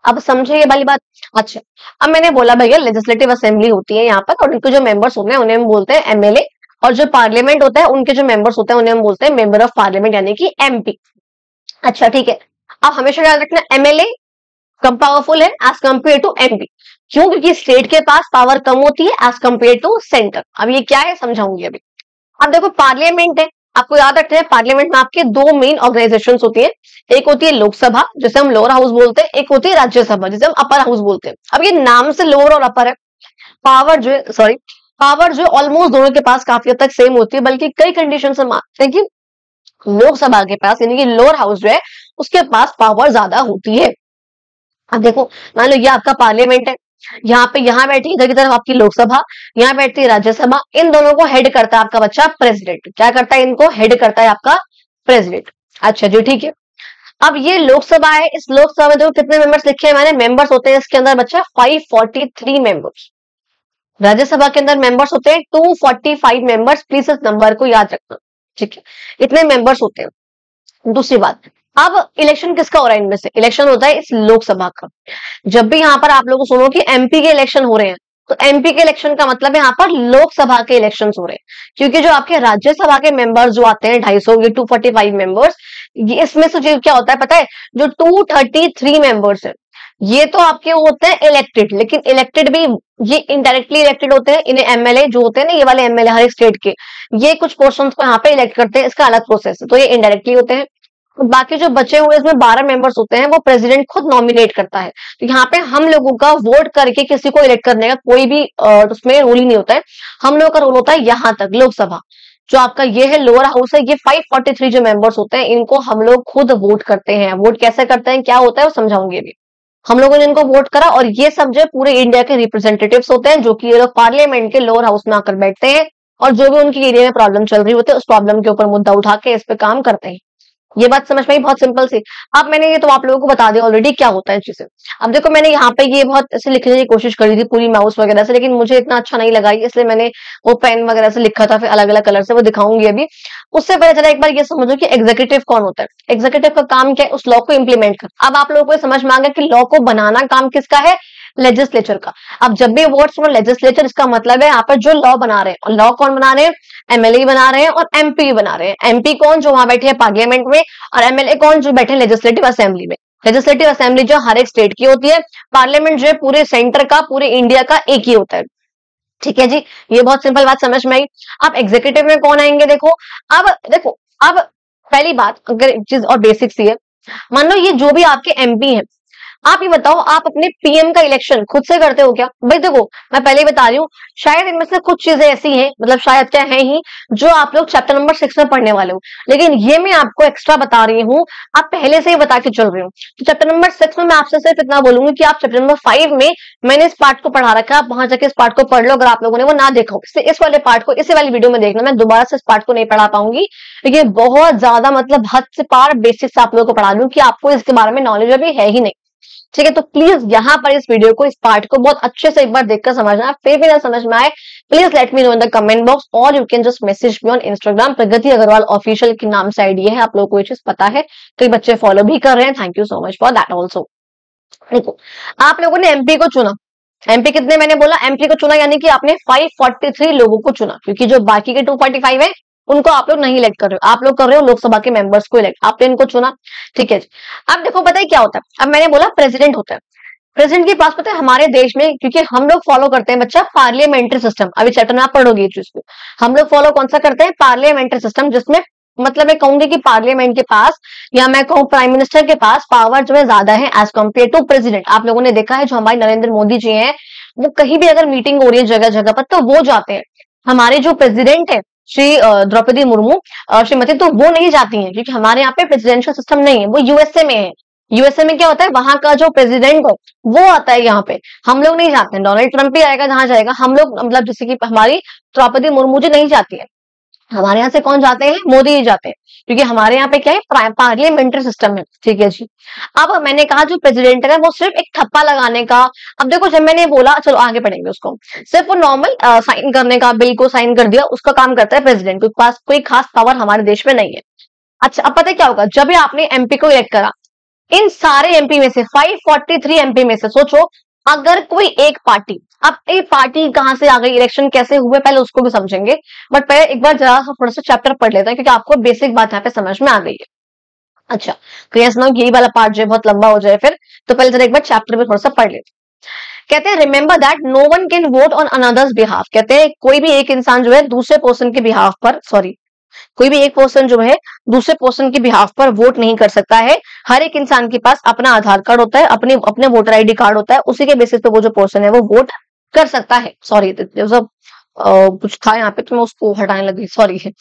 अब समझे ये वाली बात? अच्छा, अब मैंने बोला भैया लेजिस्लेटिव असेंबली होती है यहाँ पर, और उनके जो मेंबर्स होते हैं उन्हें हम बोलते हैं एमएलए, और जो पार्लियामेंट होता है उनके जो मेंबर्स होते हैं उन्हें हम बोलते हैं मेंबर ऑफ पार्लियामेंट यानी कि एमपी। अच्छा ठीक है, अब हमेशा याद रखना एमएलए कम पावरफुल है एज कंपेयर टू एमपी। क्यों? क्योंकि स्टेट के पास पावर कम होती है एज कंपेयर टू सेंटर। अब ये क्या है समझाऊंगी अभी। अब देखो पार्लियामेंट है, आपको याद रखना है पार्लियामेंट में आपके दो मेन ऑर्गेनाइजेशंस होती है, एक होती है लोकसभा जिसे हम लोअर हाउस बोलते हैं, एक होती है राज्यसभा जिसे हम अपर हाउस बोलते हैं। अब ये नाम से लोअर और अपर है, पावर जो है, सॉरी, पावर जो ऑलमोस्ट दोनों के पास काफी हद तक सेम होती है, बल्कि कई कंडीशन से मानते हैं कि लोकसभा के पास यानी कि लोअर हाउस जो है उसके पास पावर ज्यादा होती है। अब देखो मान लो ये आपका पार्लियामेंट है, यहाँ पे, यहाँ बैठी इधर की तरफ आपकी लोकसभा, यहाँ बैठती है राज्यसभा, इन दोनों को हेड करता है आपका बच्चा प्रेसिडेंट। क्या करता है? इनको हेड करता है आपका प्रेसिडेंट। अच्छा जी ठीक है, अब ये लोकसभा है, इस लोकसभा में देखो कितने मेंबर्स लिखे हैं मैंने, मेंबर्स होते हैं इसके अंदर बच्चा 543 मेंबर्स। राज्यसभा के अंदर मेंबर्स होते हैं 245 मेंबर्स, प्लीज इस नंबर को याद रखना, ठीक है? इतने मेंबर्स होते हैं। दूसरी बात, अब इलेक्शन किसका हो रहा है? इनमें से इलेक्शन होता है इस लोकसभा का। जब भी यहाँ पर आप लोगों को सुनो कि एमपी के इलेक्शन हो रहे हैं, तो एमपी के इलेक्शन का मतलब है यहाँ पर लोकसभा के इलेक्शन हो रहे हैं, क्योंकि जो आपके राज्यसभा के मेंबर्स जो आते हैं 250, ये 245 मेंबर्स, ये इसमें से जो क्या होता है पता है, जो 233 मेंबर्स है ये तो आपके होते हैं इलेक्टेड, लेकिन इलेक्टेड भी ये इनडायरेक्टली इलेक्टेड होते हैं। इन्हें एमएलए जो होते हैं ना, ये वाले एमएलए हर एक स्टेट के, ये कुछ पोर्शंस को यहाँ पे इलेक्ट करते हैं, इसका अलग प्रोसेस है, तो ये इनडायरेक्टली होते हैं। बाकी जो बचे हुए इसमें 12 मेंबर्स होते हैं, वो प्रेसिडेंट खुद नॉमिनेट करता है। तो यहाँ पे हम लोगों का वोट करके किसी को इलेक्ट करने का कोई भी उसमें रूल ही नहीं होता है। हम लोगों का रूल होता है यहाँ तक, लोकसभा जो आपका ये है लोअर हाउस है, ये 543 जो मेंबर्स होते हैं इनको हम लोग खुद वोट करते हैं। वोट कैसे करते हैं, क्या होता है वो समझाऊंगी अभी। हम लोगों ने इनको वोट करा, और ये सब जो पूरे इंडिया के रिप्रेजेंटेटिव्स होते हैं, जो कि ये लोग पार्लियामेंट के लोअर हाउस में आकर बैठते हैं, और जो भी उनकी एरिया में प्रॉब्लम चल रही होती है उस प्रॉब्लम के ऊपर मुद्दा उठा के इस पे काम करते हैं। ये बात समझ में आई, बहुत सिंपल सी। अब मैंने ये तो आप लोगों को बता दिया ऑलरेडी क्या होता है चीजें। अब देखो मैंने यहाँ पे ये बहुत ऐसे लिखने की कोशिश करी थी पूरी माउस वगैरह से, लेकिन मुझे इतना अच्छा नहीं लगा, इसलिए मैंने वो पेन वगैरह से लिखा था, फिर अलग अलग कलर से वो दिखाऊंगी अभी। उससे पहले चला एक बार ये समझो कि एग्जीक्यूटिव कौन होता है। एग्जीक्यूटिव का काम क्या है? उस लॉ को इंप्लीमेंट कर। अब आप लोगों को समझ में आ गया कि लॉ को बनाना काम किसका है? लेजिस्लेचर का। अब जब भी वर्ड सुनो लेजिस्लेचर, इसका मतलब है यहाँ पर जो लॉ बना रहे हैं, और लॉ कौन बना रहे हैं? एमएलए बना रहे हैं और एमपी बना रहे हैं। एमपी कौन? जो वहां बैठे हैं पार्लियामेंट में, और एमएलए कौन? जो बैठे लेजिस्लेटिव असेंबली में। लेजिस्लेटिव असेंबली जो हर एक स्टेट की होती है, पार्लियामेंट जो है पूरे सेंटर का, पूरे इंडिया का एक ही होता है। ठीक है जी, ये बहुत सिंपल बात समझ में आई। अब एग्जीक्यूटिव में कौन आएंगे? देखो अब पहली बात, अगर एक चीज और बेसिक सी है, मान लो ये जो भी आपके एमपी हैं, आप ये बताओ आप अपने पीएम का इलेक्शन खुद से करते हो क्या? भाई देखो मैं पहले ही बता रही हूँ, शायद इनमें से कुछ चीजें ऐसी हैं, मतलब शायद क्या है ही, जो आप लोग चैप्टर नंबर 6 में पढ़ने वाले हो, लेकिन ये मैं आपको एक्स्ट्रा बता रही हूँ, आप पहले से ही बता के चल रही हूँ। तो चैप्टर नंबर 6 में मैं आपसे सिर्फ इतना बोलूंगी कि आप चैप्टर नंबर 5 में मैंने इस पार्ट को पढ़ा रखा है, आप वहां जाके इस पार्ट को पढ़ लो। अगर आप लोगों ने वो ना देखा हो, इस वाले पार्ट को इसी वाली वीडियो में देखना, मैं दोबारा से इस पार्ट को नहीं पढ़ा पाऊंगी, लेकिन बहुत ज्यादा मतलब हद से पार बेसिक से आप लोगों को पढ़ा दूं कि आपको इसके बारे में नॉलेज अभी है ही नहीं। ठीक है, तो प्लीज यहाँ पर इस वीडियो को, इस पार्ट को बहुत अच्छे से एक बार देखकर समझना। फिर भी ना समझ में आए, please let me know in the comment box, और you can just message me on Instagram. Pragati Agarwal official के नाम से आईडी है, आप लोगों को ये चीज पता है, कई बच्चे फॉलो भी कर रहे हैं। Thank you so much for that also. देखो आप लोगों ने एमपी को चुना, एमपी कितने मैंने बोला? एमपी को चुना यानी कि आपने 543 लोगों को चुना, क्योंकि जो बाकी के 245 है उनको आप लोग नहीं इलेक्ट कर रहे हो, आप लोग कर रहे हो लोकसभा के मेंबर्स को इलेक्ट, आपने इनको चुना। ठीक है, अब देखो पता है क्या होता है? अब मैंने बोला प्रेसिडेंट होता है, प्रेसिडेंट के पास पता है हमारे देश में, क्योंकि हम लोग फॉलो करते हैं बच्चा पार्लियामेंट्री सिस्टम, अभी चैप्टर में आप पढ़ोगे इस चीज को। हम लोग फॉलो कौन सा करते हैं? पार्लियामेंट्री सिस्टम, जिसमें मतलब मैं कहूंगी कि पार्लियामेंट के पास या मैं कहूँ प्राइम मिनिस्टर के पास पावर जो है ज्यादा है एज कम्पेयर टू प्रेसिडेंट। आप लोगों ने देखा है जो हमारे नरेंद्र मोदी जी हैं, वो कहीं भी अगर मीटिंग हो रही है जगह जगह पर तो वो जाते हैं। हमारे जो प्रेसिडेंट है श्री द्रौपदी मुर्मू श्रीमती, तो वो नहीं जाती हैं क्योंकि हमारे यहाँ पे प्रेसिडेंशियल सिस्टम नहीं है, वो यूएसए में है। यूएसए में क्या होता है, वहां का जो प्रेसिडेंट है वो आता है यहाँ पे, हम लोग नहीं जाते हैं। डोनाल्ड ट्रंप ही आएगा जहां जाएगा, हम लोग मतलब जैसे कि हमारी द्रौपदी मुर्मू जी नहीं जाती है। हमारे यहाँ से कौन जाते हैं, मोदी ही जाते हैं, क्योंकि हमारे यहाँ पे क्या है, पार्लियामेंट्री सिस्टम है। ठीक है जी। अब मैंने कहा जो प्रेसिडेंट है वो सिर्फ एक ठप्पा लगाने का, अब देखो जब मैंने बोला, चलो आगे पढ़ेंगे उसको, सिर्फ वो नॉर्मल साइन करने का, बिल को साइन कर दिया, उसका काम करता है प्रेसिडेंट, के पास कोई खास पावर हमारे देश में नहीं है। अच्छा, अब पता है क्या होगा, जब भी आपने एमपी को इलेक्ट करा, इन सारे एमपी में से 543 एमपी में से सोचो अगर कोई एक पार्टी, अब ये पार्टी कहां से आ गई, इलेक्शन कैसे हुए, पहले उसको भी समझेंगे, बट पहले एक बार जरा सा थोड़ा सा चैप्टर पढ़ लेते हैं क्योंकि आपको बेसिक बात यहाँ पे समझ में आ गई है। अच्छा, क्लियर ना, यही वाला पार्ट जो है बहुत लंबा हो जाए फिर, तो पहले जरा एक बार चैप्टर में थोड़ा सा पढ़ लेते हैं। कहते हैं remember that no one can vote on another's behalf, कहते हैं कोई भी एक इंसान जो है दूसरे पर्सन के बिहाफ पर, सॉरी कोई भी एक पर्सन जो है दूसरे पर्सन के बिहाफ पर वोट नहीं कर सकता है। हर एक इंसान के पास अपना आधार कार्ड होता है, अपने वोटर आईडी कार्ड होता है, उसी के बेसिस पे वो जो पर्सन है वो वोट कर सकता है। सॉरी सब कुछ था यहाँ पे तो मैं उसको हटाने लगी, सॉरी है।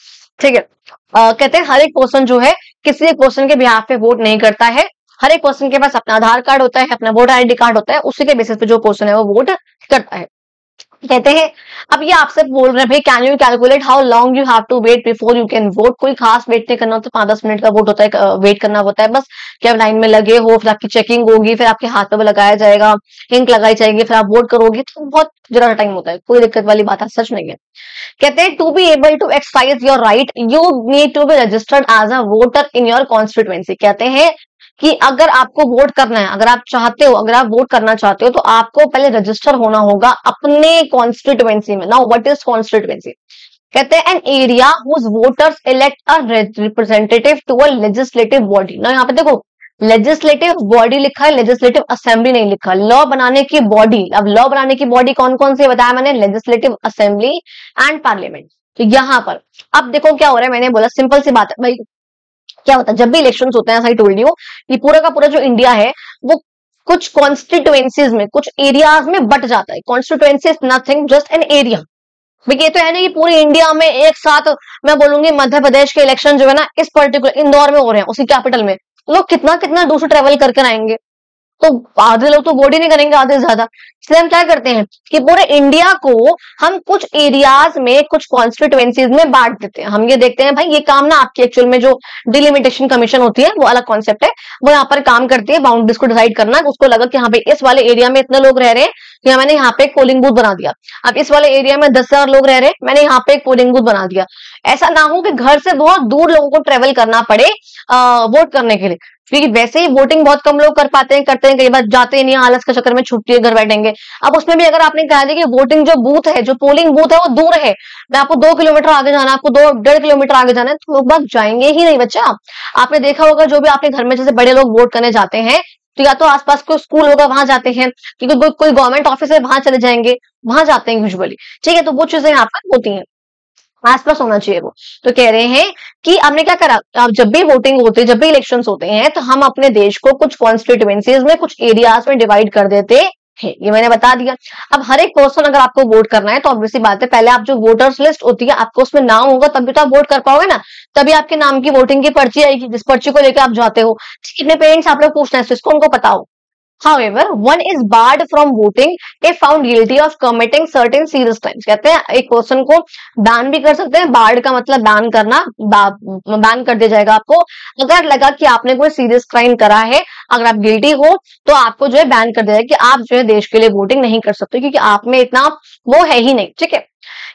ठीक है, कहते हैं हर एक पर्सन जो है किसी एक पर्सन के बिहाफ पे वोट नहीं करता है। हर एक पर्सन के पास अपना आधार कार्ड होता है, अपना वोटर आईडी कार्ड होता है, उसी के बेसिस पे जो पर्सन है वो वोट करता है। कहते हैं अब ये आपसे बोल रहे हैं भाई can you calculate how long you have to wait before you can vote, कोई खास वेट नहीं करना होता, 5-10 मिनट का वोट होता है, वेट करना होता है बस, कि आप लाइन में लगे हो, फिर आपकी चेकिंग होगी, फिर आपके हाथ पे वो लगाया जाएगा, इंक लगाई जाएगी, फिर आप वोट करोगे, तो बहुत ज्यादा टाइम होता है, कोई दिक्कत वाली बात है, सच नहीं है। कहते हैं to be able to exercise your right you need to be registered as a voter in your constituency. कहते हैं कि अगर आपको वोट करना है, अगर आप चाहते हो, अगर आप वोट करना चाहते हो तो आपको पहले रजिस्टर होना होगा अपने कॉन्स्टिट्यूएंसी में। Now what is constituency? कहते हैं an area whose voters elect a representative to a legislative body. ना यहाँ पे देखो लेजिस्लेटिव बॉडी लिखा है, लेजिस्लेटिव असेंबली नहीं लिखा, लॉ बनाने की बॉडी। अब लॉ बनाने की बॉडी कौन कौन सी बताया मैंने, लेजिस्लेटिव असेंबली एंड पार्लियामेंट। तो यहाँ पर अब देखो क्या हो रहा है, मैंने बोला सिंपल सी बात है भाई, क्या होता है जब भी इलेक्शंस होते हैं, आई टोल्ड यू, ये पूरा का पूरा जो इंडिया है वो कुछ कॉन्स्टिट्यूएंसीज में, कुछ एरियाज में बट जाता है। Constituency is nothing just an area. ये तो है ना कि पूरी इंडिया में एक साथ मैं बोलूंगी मध्य प्रदेश के इलेक्शन जो है ना इस पर्टिकुलर इंदौर में हो रहे हैं, उसी कैपिटल में, लोग कितना कितना दूर से ट्रेवल करके आएंगे, तो आधे लोग तो वोट ही नहीं करेंगे, आधे से ज्यादा। इसलिए हम क्या करते हैं कि पूरे इंडिया को हम कुछ एरियाज में, कुछ कॉन्स्टिट्यूएंसीज में बांट देते हैं। हम ये देखते हैं भाई ये काम ना आपकी एक्चुअल में जो डिलिमिटेशन कमीशन होती है वो अलग कॉन्सेप्ट है, वो यहाँ पर काम करती है बाउंड्रीज को डिसाइड करना। उसको लगा कि हाँ भाई इस वाले एरिया में इतने लोग रह रहे हैं, तो मैंने यहाँ पे एक पोलिंग बूथ बना दिया। अब इस वाले एरिया में 10,000 लोग रह रहे हैं, मैंने यहाँ पे एक पोलिंग बूथ बना दिया। ऐसा ना हो कि घर से बहुत दूर लोगों को ट्रेवल करना पड़े वोट करने के लिए, क्योंकि वैसे ही वोटिंग बहुत कम लोग कर पाते हैं, करते हैं, कई बार जाते ही नहीं, आलस के चक्कर में छुट्टी है, घर बैठेंगे। अब उसमें भी अगर आपने कहा कि वोटिंग जो बूथ है, जो पोलिंग बूथ है वो दूर है, मैं आपको 2 किलोमीटर आगे जाना है, आपको 2-1.5 किलोमीटर आगे जाना है, तो लोग बाग जाएंगे ही नहीं बच्चा। आपने देखा होगा जो भी आपके घर में जैसे बड़े लोग वोट करने जाते हैं तो या तो आसपास कोई स्कूल होगा वहां जाते हैं, क्योंकि कोई गवर्नमेंट ऑफिस है वहां चले जाएंगे, वहां जाते हैं यूजुअली। ठीक है, तो वो चीजें यहाँ पर होती हैं, आसपास होना चाहिए वो। तो कह रहे हैं कि हमने क्या करा, अब जब भी वोटिंग होती है, जब भी इलेक्शंस होते हैं, तो हम अपने देश को कुछ कॉन्स्टिट्यूएंसीज में, कुछ एरियाज में डिवाइड कर देते हैं, ये मैंने बता दिया। अब हर एक पर्सन अगर आपको वोट करना है तो ऑब्वियसली बात है, पहले आप जो वोटर्स लिस्ट होती है आपको उसमें नाम होगा तभी तो आप वोट कर पाओगे ना, तभी आपके नाम की वोटिंग की पर्ची आएगी, जिस पर्ची को लेकर आप जाते हो। कितने पेरेंट्स आप लोग पूछना है इसको, उनको पता हो। However, one is barred from voting if found guilty of committing certain serious crimes। कहते हैं एक पर्सन को बैन भी कर सकते हैं, बार्ड का मतलब बैन करना, बैन कर दिया जाएगा आपको अगर लगा कि आपने कोई सीरियस क्राइम करा है। अगर आप गिल्टी हो तो आपको जो है बैन कर दिया जाएगा कि आप जो है देश के लिए वोटिंग नहीं कर सकते, क्योंकि आप में इतना वो है ही नहीं। ठीक है,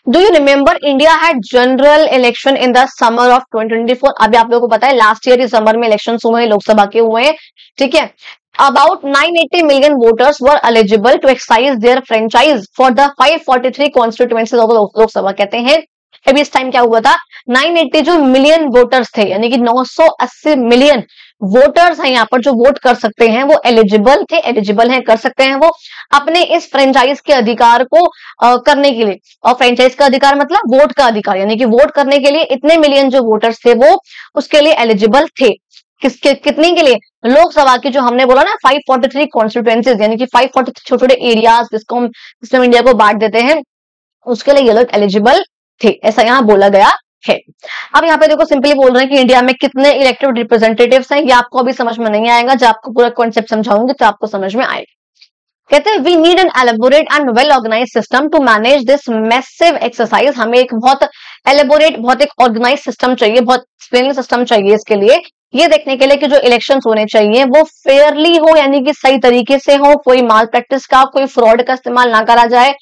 do you remember India had general election in the summer of 2024। अभी आप लोगों को पता है लास्ट ईयर इस समर में इलेक्शन हुए हैं, लोकसभा के हुए हैं। ठीक है, about 980 million voters were eligible to exercise their franchise for the 543 constituencies of Lok Sabha। कहते हैं अभी इस टाइम क्या हुआ था, 980 जो मिलियन वोटर्स थे, यानी कि 980 मिलियन वोटर्स हैं यहाँ पर जो वोट कर सकते हैं वो एलिजिबल थे, एलिजिबल हैं, कर सकते हैं वो अपने इस फ्रेंचाइज के अधिकार को करने के लिए। और फ्रेंचाइज का अधिकार मतलब वोट का अधिकार, यानी कि वोट करने के लिए इतने मिलियन जो वोटर्स थे वो उसके लिए एलिजिबल थे। किसके कितने के लिए? लोकसभा की जो हमने बोला ना 543 कॉन्स्टिट्यूएंसीज, यानी कि 543 छोटे छोटे एरियाज जिसको हम जिसमें इंडिया को बांट देते हैं, उसके लिए ये लोग एलिजिबल थे, ऐसा यहाँ बोला गया है। अब यहाँ पे देखो सिंपली बोल रहे हैं कि इंडिया में कितने इलेक्टेड रिप्रेजेंटेटिव्स हैं, ये आपको अभी समझ में नहीं आएगा, जब आपको पूरा कॉन्सेप्ट समझाऊंगी तो आपको समझ में आएगा। कहते हैं we need an elaborate and well organise system to manage this massive exercise. हमें एक बहुत एलेबोरेट, बहुत एक ऑर्गेनाइज सिस्टम चाहिए, बहुत एक्सप्लेनिंग सिस्टम चाहिए इसके लिए, ये देखने के लिए कि जो इलेक्शंस होने चाहिए वो फेयरली हो, यानी कि सही तरीके से हो, कोई माल प्रैक्टिस का, कोई फ्रॉड का इस्तेमाल ना करा जाए,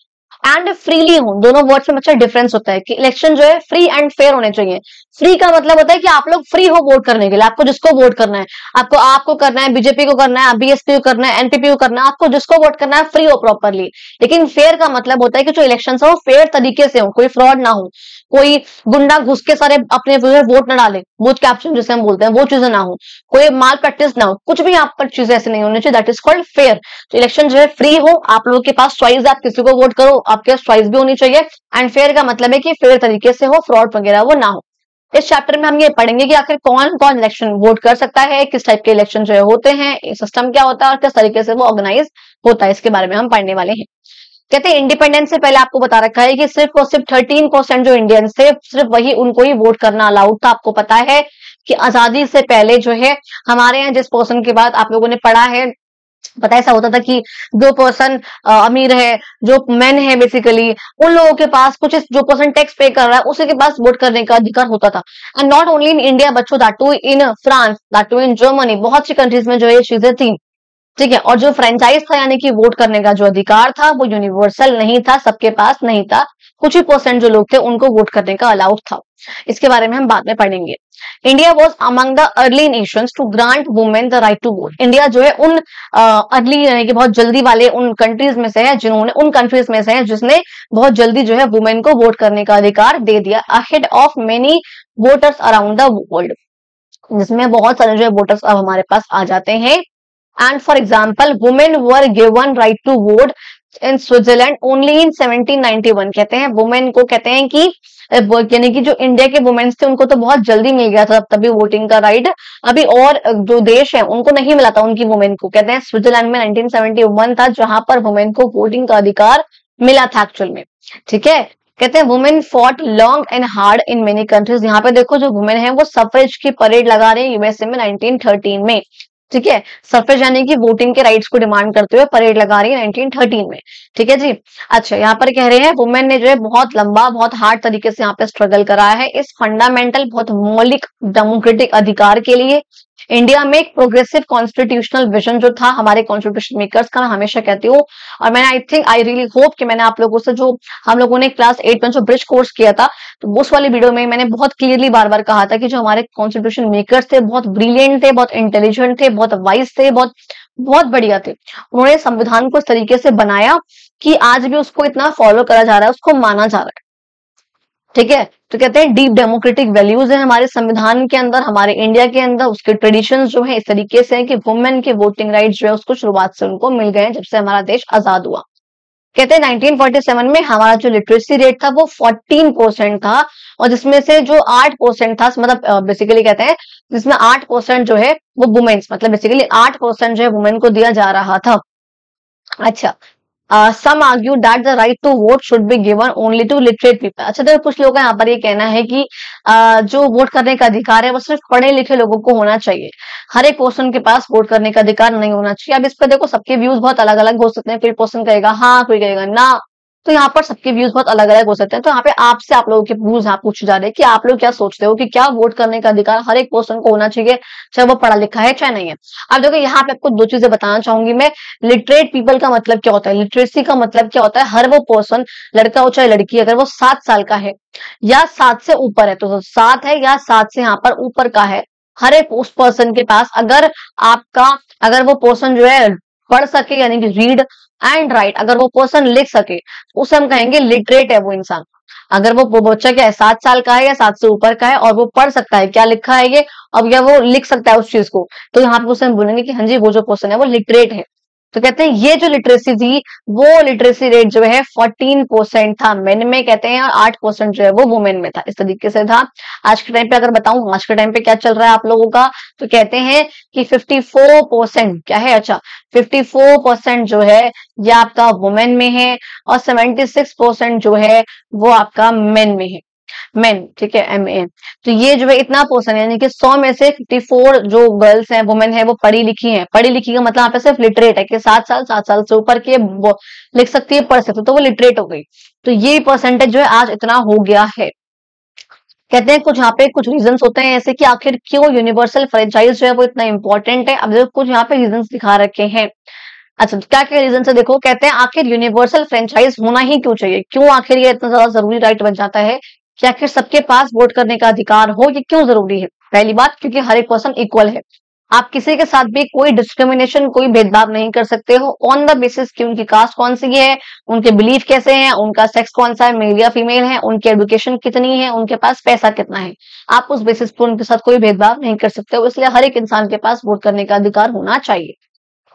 एंड फ्रीली हो। दोनों वर्ड्स में अच्छा डिफरेंस होता है कि इलेक्शन जो है फ्री एंड फेयर होने चाहिए। फ्री का मतलब होता है कि आप लोग फ्री हो वोट करने के लिए, आपको जिसको वोट करना है, आपको करना है, बीजेपी को करना है, बीएसपी को करना है, एनपीपी को करना है, आपको जिसको वोट करना है फ्री हो प्रॉपरली। लेकिन फेयर का मतलब होता है कि जो इलेक्शन हो फेयर तरीके से हो, कोई फ्रॉड ना हो, कोई गुंडा घुस के सारे अपने वोट ना डाले, बूथ कैप्चरिंग जिसे हम बोलते हैं, वो चीजें ना हो, कोई माल प्रैक्टिस ना हो, कुछ भी यहाँ पर चीजें ऐसे नहीं होनी चाहिए, दैट इज कॉल्ड फेयर। तो इलेक्शन जो है फ्री हो, आप लोगों के पास चॉइस है, आप किसी को वोट करो, आपके पास चॉइस भी होनी चाहिए। एंड फेयर का मतलब है कि फेयर तरीके से हो, फ्रॉड वगैरह वो ना हो। इस चैप्टर में हम ये पढ़ेंगे कि आखिर कौन कौन इलेक्शन वोट कर सकता है, किस टाइप के इलेक्शन जो है होते हैं, सिस्टम क्या होता है और किस तरीके से वो ऑर्गेनाइज होता है, इसके बारे में हम पढ़ने वाले हैं। कहते हैं इंडिपेंडेंस से पहले आपको बता रखा है कि सिर्फ और सिर्फ 13% जो इंडियंस थे सिर्फ वही उनको ही वोट करना अलाउड था। आपको पता है कि आजादी से पहले जो है हमारे यहाँ जिस पर्सन के बाद आप लोगों ने पढ़ा है, पता है ऐसा होता था कि जो पर्सन अमीर है, जो मैन है बेसिकली, उन लोगों के पास कुछ जो पर्सन टैक्स पे कर रहा है उसी के पास वोट करने का अधिकार होता था। And not only in India बच्चों, that too in France, that too in Germany, बहुत सी कंट्रीज में जो ये चीजें थी। ठीक है, और जो फ्रेंचाइज था यानी कि वोट करने का जो अधिकार था वो यूनिवर्सल नहीं था, सबके पास नहीं था, कुछ ही % जो लोग थे उनको वोट करने का अलाउड था। इसके बारे में हम बाद में पढ़ेंगे। India was among the early nations to grant women the right to vote. India जो है उन अर्ली यानी कि बहुत जल्दी वाले उन कंट्रीज में से है, जिन्होंने उन कंट्रीज में से है जिसने बहुत जल्दी जो है वुमेन को वोट करने का अधिकार दे दिया, ahead of many voters around the world, जिसमें बहुत सारे जो है वोटर्स अब हमारे पास आ जाते हैं। And for example, women were given right to vote in Switzerland only in 1791। कहते हैं वुमेन को, कहते हैं कि यानी कि जो इंडिया के वुमेन्स थे उनको तो बहुत जल्दी मिल गया था तभी वोटिंग का राइट, अभी और जो देश है उनको नहीं मिला था उनकी वुमेन को। कहते हैं स्विट्जरलैंड में 1971 था जहां पर वुमेन को वोटिंग का अधिकार मिला था एक्चुअल में। ठीक है, कहते हैं women fought long and hard in many countries. यहाँ पे देखो जो वुमेन है वो सफरेज की परेड लगा रहे हैं यूएसए में 1913 में। ठीक है, सफरेज यानी कि वोटिंग के राइट्स को डिमांड करते हुए परेड लगा रही है 1913 में। ठीक है जी। अच्छा, यहाँ पर कह रहे हैं वुमेन ने जो है बहुत लंबा, बहुत हार्ड तरीके से यहाँ पे स्ट्रगल करा है इस फंडामेंटल, बहुत मौलिक डेमोक्रेटिक अधिकार के लिए। इंडिया में एक प्रोग्रेसिव कॉन्स्टिट्यूशनल विजन जो था हमारे कॉन्स्टिट्यूशन मेकर्स का, मैं हमेशा कहती हूँ, और मैंने आई रियली होप कि मैंने आप लोगों से जो हम लोगों ने क्लास 8 में जो ब्रिज कोर्स किया था तो उस वाली वीडियो में मैंने बहुत क्लियरली बार बार कहा था कि जो हमारे कॉन्स्टिट्यूशन मेकर्स थे बहुत ब्रिलियंट थे, बहुत इंटेलिजेंट थे, बहुत वाइज थे, बहुत बहुत बढ़िया थे। उन्होंने संविधान को इस तरीके से बनाया कि आज भी उसको इतना फॉलो करा जा रहा है, उसको माना जा रहा है। ठीक है, तो कहते हैं डीप डेमोक्रेटिक वैल्यूज है हमारे संविधान के अंदर, हमारे इंडिया के अंदर, उसके ट्रेडिशंस जो है इस तरीके से है कि वुमेन के वोटिंग राइट्स जो है उसको शुरुआत से उनको मिल गए जब से हमारा देश आजाद हुआ। कहते हैं 1947 में हमारा जो लिटरेसी रेट था वो 14% था, और जिसमें से जो 8% था, मतलब बेसिकली कहते हैं जिसमें 8% जो है वो वुमेन्स, मतलब बेसिकली 8% जो है वुमेन को दिया जा रहा था। अच्छा, some argue that the right to vote should be given only to literate people। अच्छा, तो कुछ लोगों का यहाँ पर ये कहना है कि जो वोट करने का अधिकार है वो सिर्फ पढ़े लिखे लोगों को होना चाहिए, हर एक पर्सन के पास वोट करने का अधिकार नहीं होना चाहिए। अब इस पर देखो सबके व्यूज बहुत अलग अलग हो सकते हैं, कोई पर्सन कहेगा हाँ, कोई कहेगा ना, तो यहाँ पर सबके व्यूज बहुत अलग अलग हो सकते हैं। तो यहाँ पे आपसे आप लोगों के व्यूज यहाँ पूछे जा रहे हैं कि आप लोग क्या सोचते हो कि क्या वोट करने का अधिकार हर एक पर्सन को होना चाहिए, चाहे वो पढ़ा लिखा है चाहे नहीं है। अब देखो यहाँ पे आपको दो चीजें बताना चाहूंगी मैं। लिटरेट पीपल का मतलब क्या होता है, लिटरेसी का मतलब क्या होता है, हर वो पर्सन, लड़का हो चाहे लड़की, अगर वो 7 साल का है या 7 से ऊपर है, तो 7 है या 7 से यहाँ पर ऊपर का है, हर एक उस पर्सन के पास, अगर वो पर्सन जो है पढ़ सके यानी कि रीड एंड राइट, अगर वो पर्सन लिख सके उसे हम कहेंगे लिटरेट है वो इंसान। अगर वो बच्चा क्या है 7 साल का है या 7 से ऊपर का है और वो पढ़ सकता है क्या लिखा है ये, अब या वो लिख सकता है उस चीज को, तो यहाँ पे उसे हम बोलेंगे कि हाँ जी वो जो पर्सन है वो लिटरेट है। तो कहते हैं ये जो लिटरेसी थी वो लिटरेसी रेट जो है 14% था मेन में, कहते हैं, और 8% जो है वो वुमेन में था। इस तरीके से था। आज के टाइम पे अगर बताऊं आज के टाइम पे क्या चल रहा है आप लोगों का, तो कहते हैं कि 54% क्या है, अच्छा 54% जो है ये आपका वुमेन में है और 76% जो है वो आपका मेन में है, मेन, ठीक है, MAN। तो ये जो है इतना पर्सन यानी कि 100 में से 54 जो गर्ल्स हैं वुमेन है वो पढ़ी लिखी हैं। पढ़ी लिखी का मतलब यहाँ पे सिर्फ लिटरेट है कि 7 साल से ऊपर के लिख सकती है पढ़ सकती है, तो वो लिटरेट हो गई। तो ये परसेंटेज जो है आज इतना हो गया है। कहते हैं कुछ यहाँ पे कुछ रीजंस होते हैं ऐसे कि आखिर क्यों यूनिवर्सल फ्रेंचाइज जो है वो इतना इंपॉर्टेंट है। अब देखो कुछ यहाँ पे रीजंस दिखा रखे हैं। अच्छा क्या क्या रीजन है देखो, कहते हैं आखिर यूनिवर्सल फ्रेंचाइज होना ही क्यों चाहिए, क्यों आखिर ये इतना ज्यादा जरूरी राइट बन जाता है कि आखिर सबके पास वोट करने का अधिकार हो, ये क्यों जरूरी है। पहली बात क्योंकि हर एक पर्सन इक्वल है, आप किसी के साथ भी कोई डिस्क्रिमिनेशन कोई भेदभाव नहीं कर सकते हो ऑन द बेसिस कि उनकी कास्ट कौन सी है, उनके बिलीफ कैसे हैं, उनका सेक्स कौन सा है, मेल या फीमेल है, उनकी एजुकेशन कितनी है, उनके पास पैसा कितना है। आप उस बेसिस पर उनके साथ कोई भेदभाव नहीं कर सकते हो, इसलिए हर एक इंसान के पास वोट करने का अधिकार होना चाहिए।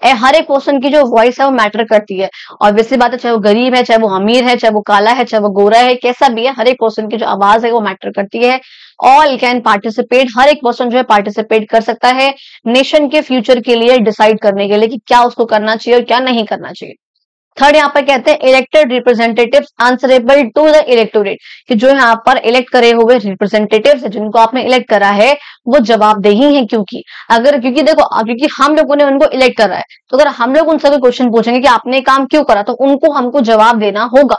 हर एक पर्सन की जो वॉइस है वो मैटर करती है, और वैसी बात है चाहे वो गरीब है, चाहे वो अमीर है, चाहे वो काला है, चाहे वो गोरा है, कैसा भी है, हर एक पर्सन की जो आवाज है वो मैटर करती है। ऑल कैन पार्टिसिपेट, हर एक पर्सन जो है पार्टिसिपेट कर सकता है नेशन के फ्यूचर के लिए, डिसाइड करने के लिए कि क्या उसको करना चाहिए और क्या नहीं करना चाहिए। थर्ड यहाँ पर कहते हैं elected representatives answerable to the electorate, कि जो यहाँ पर इलेक्ट करे हुए रिप्रेजेंटेटिव्स है जिनको आपने इलेक्ट करा है वो जवाबदेही है। क्योंकि देखो क्योंकि हम लोगों ने उनको इलेक्ट करा है, तो अगर हम लोग उनसे कोई क्वेश्चन पूछेंगे कि आपने काम क्यों करा, तो उनको हमको जवाब देना होगा,